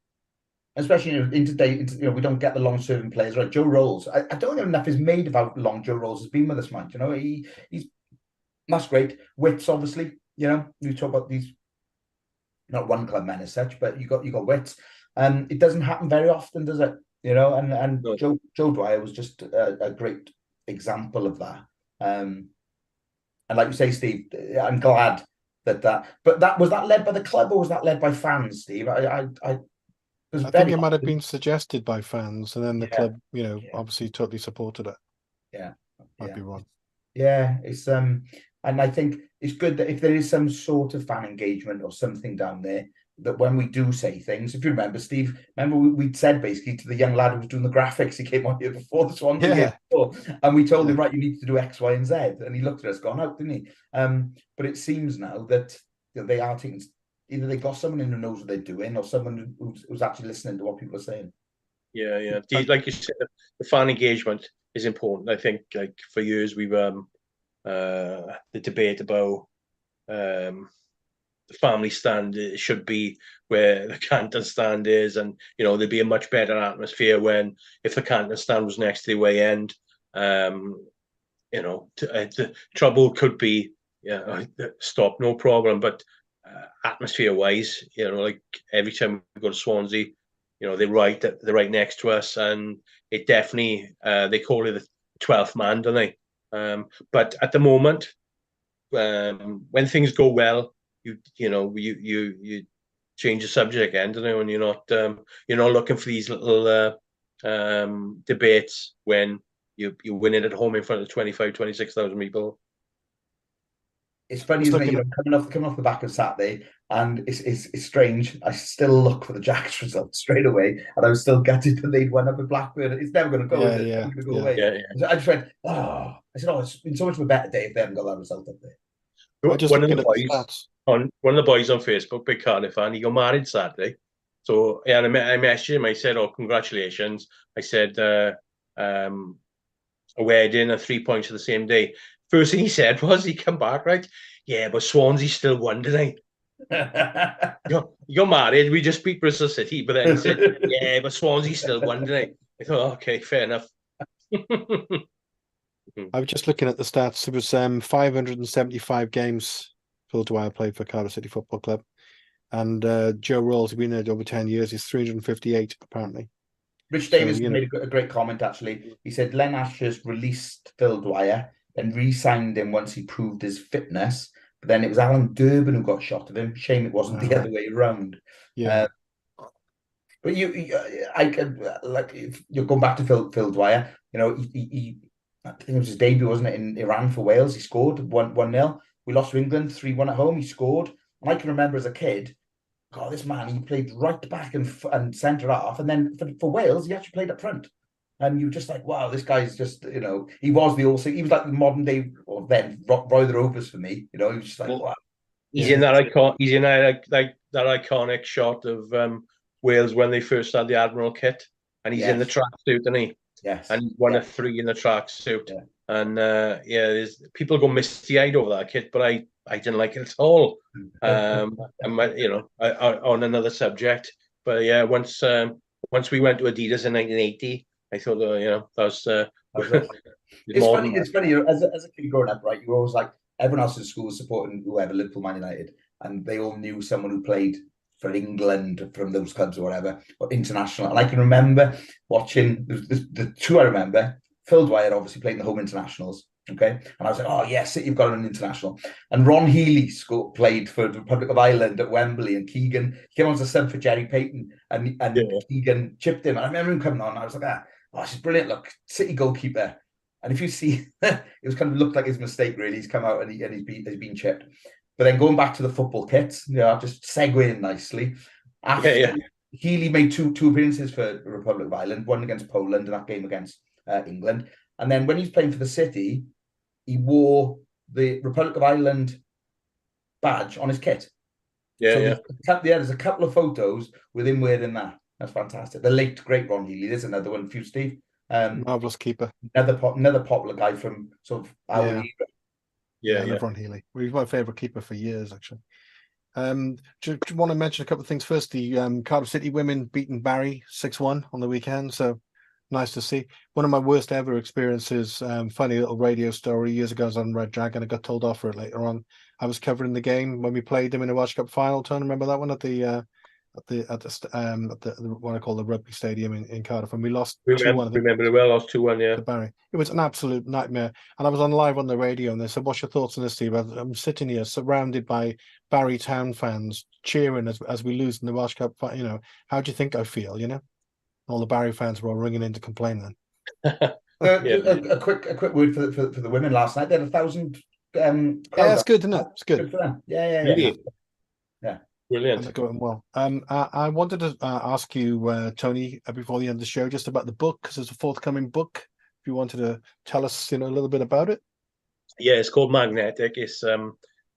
especially in today. You know, we don't get the long-serving players, right? Joe Rolls. I don't know enough is made about how long Joe Rolls has been with us, Mike. You know, he's that's great. Wits, obviously. You know, you talk about these, not one club men as such, but you got Wits. It doesn't happen very often, does it? You know, and no. Joe Dwyer was just a great example of that. And like you say, Steve, I'm glad but that was that led by the club or was that led by fans, Steve? I think it might have been suggested by fans, and then the club, you know, obviously totally supported it. Yeah, might be wrong. Yeah, it's and I think it's good that if there is some sort of fan engagement or something down there, that when we do say things, if you remember, Steve, remember we'd said basically to the young lad who was doing the graphics, he came on here before the Swansea game before, and we told him, right, you need to do X, Y, and Z, and he looked at us, gone out, didn't he? But it seems now that they are taking, either they got someone in who knows what they're doing, or someone who's actually listening to what people are saying. Yeah. Like you said, the fan engagement is important. I think, like for years, we've the debate about the family stand should be where the Canton stand is, and there'd be a much better atmosphere if the Canton stand was next to the away end. The trouble could be stop, no problem, but atmosphere wise, like every time we go to Swansea, they're right next to us, and it definitely they call it the 12th man, don't they? But at the moment, when things go well, you change the subject again, don't you? And you're not looking for these little debates when you win it at home in front of 26,000 people. It's funny, isn't it? Coming off the back of Saturday, and it's strange. I still look for the Jacks result straight away, and I was still gutted that they'd won up at Blackburn. It's never going to go, is it? It's never going to go away. Yeah. I just went, it's been so much of a better day if they haven't got that result up there. One of the boys on Facebook, big Cardiff fan, he got married Saturday. So I messaged him. I said, "Oh, congratulations!" I said, "A wedding and 3 points for the same day." First thing he said was, he come back, right? Yeah, but Swansea still won tonight. You're married. We just beat Bristol City, but then he said, "Yeah, but Swansea still won tonight." I thought, okay, fair enough. I was just looking at the stats. It was 575 games Phil Dwyer played for Cardiff City Football Club, and Joe Rawls, who's been there over 10 years, is 358 apparently. Rich Davis made a great comment, actually. He said Len Ashes released Phil Dwyer and re-signed him once he proved his fitness. But then it was Alan Durbin who got shot of him. Shame it wasn't the other way around. Yeah. But you're going back to Phil Dwyer. He I think it was his debut, wasn't it, in Iran for Wales? He scored 1-0. We lost to England 3-1 at home. He scored. And I can remember as a kid, God, this man, he played right back and centre half. And then for Wales, he actually played up front. And you were just like, wow, this guy's just, he was he was like the modern day, or then Roy the Rovers for me. He was just like, wow. He's in that iconic shot of Wales when they first had the Admiral kit, and he's in the tracksuit, isn't he? Yes. And won a 3 in the tracksuit. Yeah. And there's people go misty-eyed over that kit, but I didn't like it at all. On another subject, but yeah, once we went to Adidas in 1980, I thought, that was. It's funny. As a kid growing up, right? You were always like, everyone else in school was supporting whoever, Liverpool, Man United, and they all knew someone who played for England from those clubs or whatever, or international. And I can remember watching the two I remember. Phil Dwyer obviously played in the home internationals. Okay, and I was like, oh yes, you've got an international. And Ron Healy played for the Republic of Ireland at Wembley, and Keegan came on as a sub for Jerry Payton, and Keegan chipped him. And I remember him coming on, and I was like, she's brilliant. Look, City goalkeeper. And if you see, it was kind of looked like his mistake, really. He's come out and he's been chipped. But then going back to the football kits, just segueing nicely. Healy made two appearances for the Republic of Ireland, one against Poland and that game against England. And then when he's playing for the City, he wore the Republic of Ireland badge on his kit. There's a couple of photos with him wearing that. That's fantastic. The late, great Ron Healy. There's another one for you, Steve. Marvellous keeper. Another popular guy from sort of our era. I love Ron Healy. He's my favourite keeper for years, actually. Just want to mention a couple of things. First, the Cardiff City women beating Barry 6-1 on the weekend. So nice to see. One of my worst ever experiences, funny little radio story. Years ago, I was on Red Dragon. I got told off for it later on. I was covering the game when we played them in a Welsh Cup final turn. Remember that one at the what I call the rugby stadium in Cardiff, and we lost 2-1. Remember it well, lost 2-1, yeah. To Barry. It was an absolute nightmare. And I was on live on the radio, and they said, "What's your thoughts on this, Steve?" I'm sitting here surrounded by Barry Town fans cheering as we lose in the Welsh Cup. How do you think I feel? All the Barry fans were all ringing in to complain then. A quick word for the women last night. They had 1,000. Yeah, it's good, isn't it? It's good. Good for them. Yeah. Brilliant. they're going well. I wanted to ask you, Tony, before the end of the show, just about the book, because there's a forthcoming book. If you wanted to tell us, a little bit about it. Yeah, it's called Magnetic. It's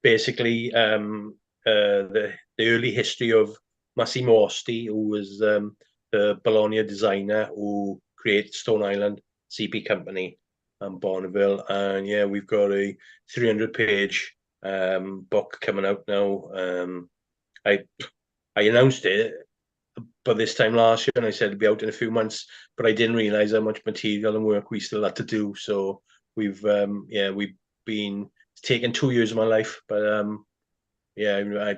basically the early history of Massimo Osti, who was the Bologna designer who created Stone Island CP Company and Bonneville. And yeah, we've got a 300-page book coming out now. I announced it, but this time last year, and I said it'd be out in a few months, but I didn't realize how much material and work we still had to do. So we've been it's taken 2 years of my life, but yeah, I'm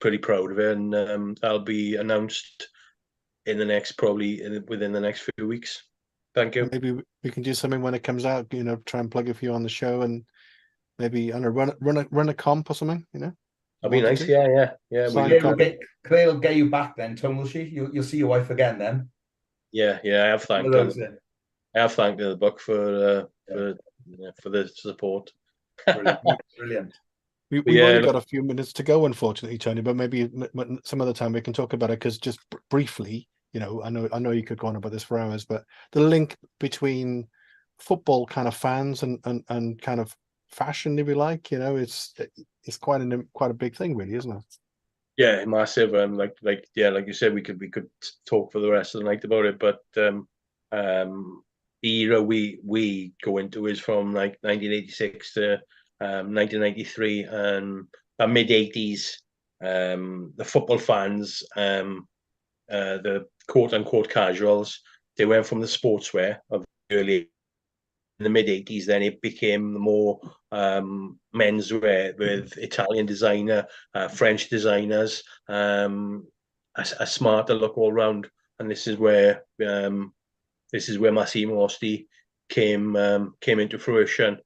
pretty proud of it, and that'll be announced in the next within the next few weeks. Thank you. Maybe we can do something when it comes out. Try and plug a few on the show, and maybe run a comp or something. That'd be nice. Yeah. Claire will get you back then, Tom. Will she? You'll see your wife again then. Yeah. I have thanked her. I have thanked the book for the support. Brilliant. We've only got a few minutes to go, unfortunately, Tony. But maybe some other time we can talk about it, because just briefly, I know you could go on about this for hours, but the link between football kind of fans and kind of fashion, if you like, it's quite a big thing, really, isn't it? Yeah, massive. And like you said, we could talk for the rest of the night about it, but the era we go into is from like 1986 to 1993, and the mid 80s. The football fans, the quote unquote casuals, they went from the sportswear of the early in the mid 80s. Then it became more menswear with Italian designer, French designers, a smarter look all round. And this is where Massimo Osti came into fruition.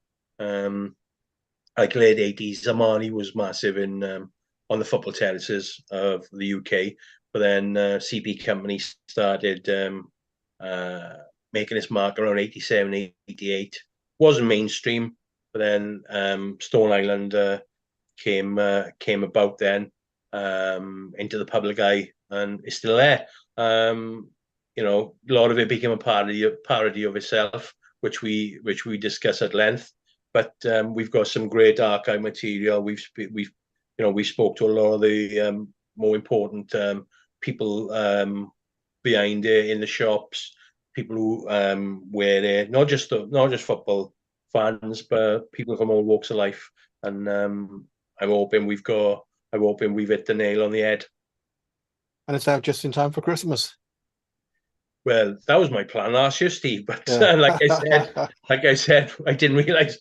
Like late 80s, Armani was massive in on the football terraces of the UK, but then CP Company started making its mark around 87, 88. Wasn't mainstream, but then Stone Island came about then into the public eye, and it's still there. A lot of it became a parody of itself, which we discuss at length. But we've got some great archive material. We spoke to a lot of the more important people behind it in the shops, people who wear it, not just football fans, but people from all walks of life. And I'm hoping we've hit the nail on the head. And it's out just in time for Christmas. Well, that was my plan last year, Steve. But like I said, I didn't realize.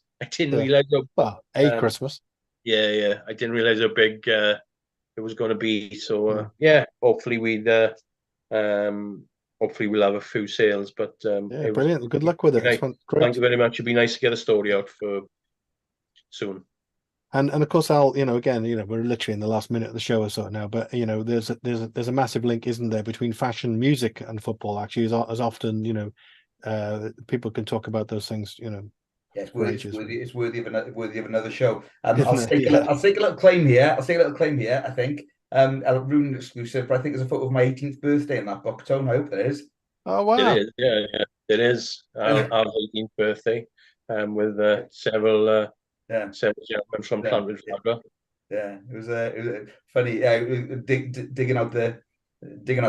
Christmas. Yeah. I didn't realize how big it was going to be. So hopefully we'll have a few sales. But brilliant. Good luck with it. Nice. Great. Thank you very much. It'd be nice to get a story out for soon. And of course, I'll again, we're literally in the last minute of the show or so now, but there's a massive link, isn't there, between fashion, music, and football. Actually, as often people can talk about those things. Yeah, it's worthy of another show. I'll take a little claim here. I think I'll ruin an exclusive, but I think there's a photo of my 18th birthday in that book, Tone. I hope there is. Oh wow! It is. Yeah, it is. Our 18th birthday, with several gentlemen from Clanbridge Lager. Yeah, it was funny. Digging out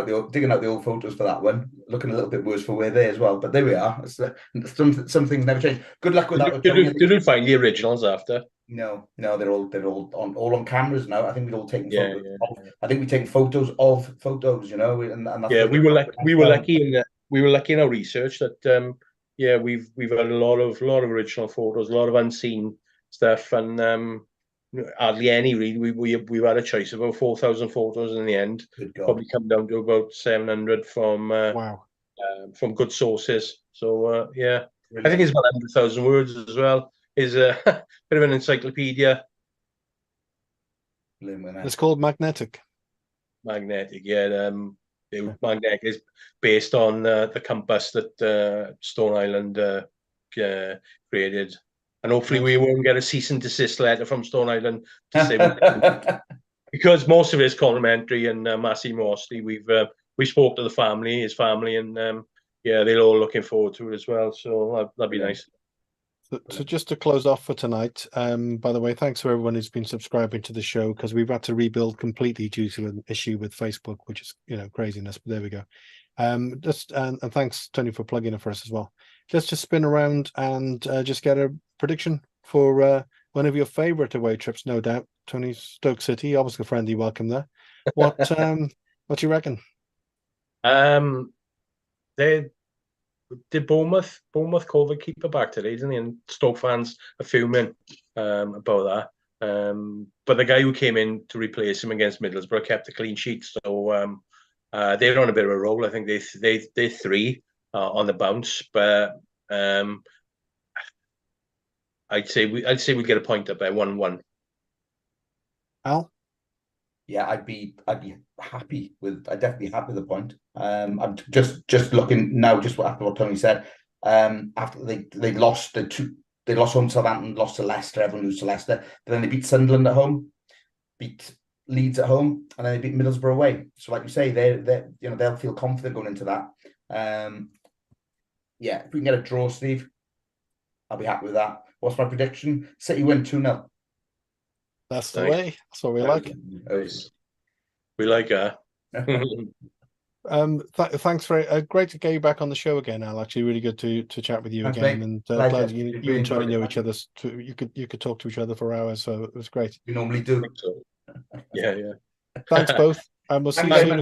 the old photos for that one, looking a little bit worse for wear there as well. But there we are. Some things never change. Good luck with that. Did you find the originals after? No, they're all on cameras now. I think we've all taken photos. I think we've taken photos of photos. And that's we were lucky in our research that we've had a lot of original photos, a lot of unseen stuff, and hardly any really. We've had a choice of about 4,000 photos in the end. Probably come down to about 700 from from good sources. So I think it's about 100,000 words as well. Is a bit of an encyclopedia. It's called Magnetic. Magnetic, yeah. Magnetic is based on the compass that Stone Island created. And hopefully we won't get a cease and desist letter from Stone Island to say because most of it is complimentary, and Massey mostly we spoke to the family, his family, and yeah, they're all looking forward to it as well. So that'd be nice. So just to close off for tonight, by the way, thanks to everyone who's been subscribing to the show, because we've had to rebuild completely due to an issue with Facebook, which is craziness. But there we go. And thanks Tony for plugging it for us as well. Let's just spin around and just get a prediction for one of your favourite away trips, no doubt. Tony, Stoke City, obviously a friendly welcome there. What do you reckon? They did Bournemouth call the keeper back today, didn't he? And Stoke fans are fuming about that. But the guy who came in to replace him against Middlesbrough kept a clean sheet, so they're on a bit of a roll. I think they're three on the bounce, but I'd say we get a point up by 1-1. Al? Yeah, I'd be happy with. I'd definitely be happy with the point. I'm just looking now, just after what Tony said. After they lost they lost home to Southampton, lost to Leicester. Everyone lose to Leicester, but then they beat Sunderland at home, beat Leeds at home, and then they beat Middlesbrough away. So, like you say, they'll feel confident going into that. Yeah, if we can get a draw, Steve, I'll be happy with that. What's my prediction? City win 2-0. That's the way. That's what we like. We like that. Thanks for great to get you back on the show again, Al. Actually, really good to chat with you Thanks, again, mate. and glad you Really and Tony enjoyed know it. each other. You could talk to each other for hours, so it was great. We normally do. Yeah. Thanks both, and we'll see you Thanks, soon.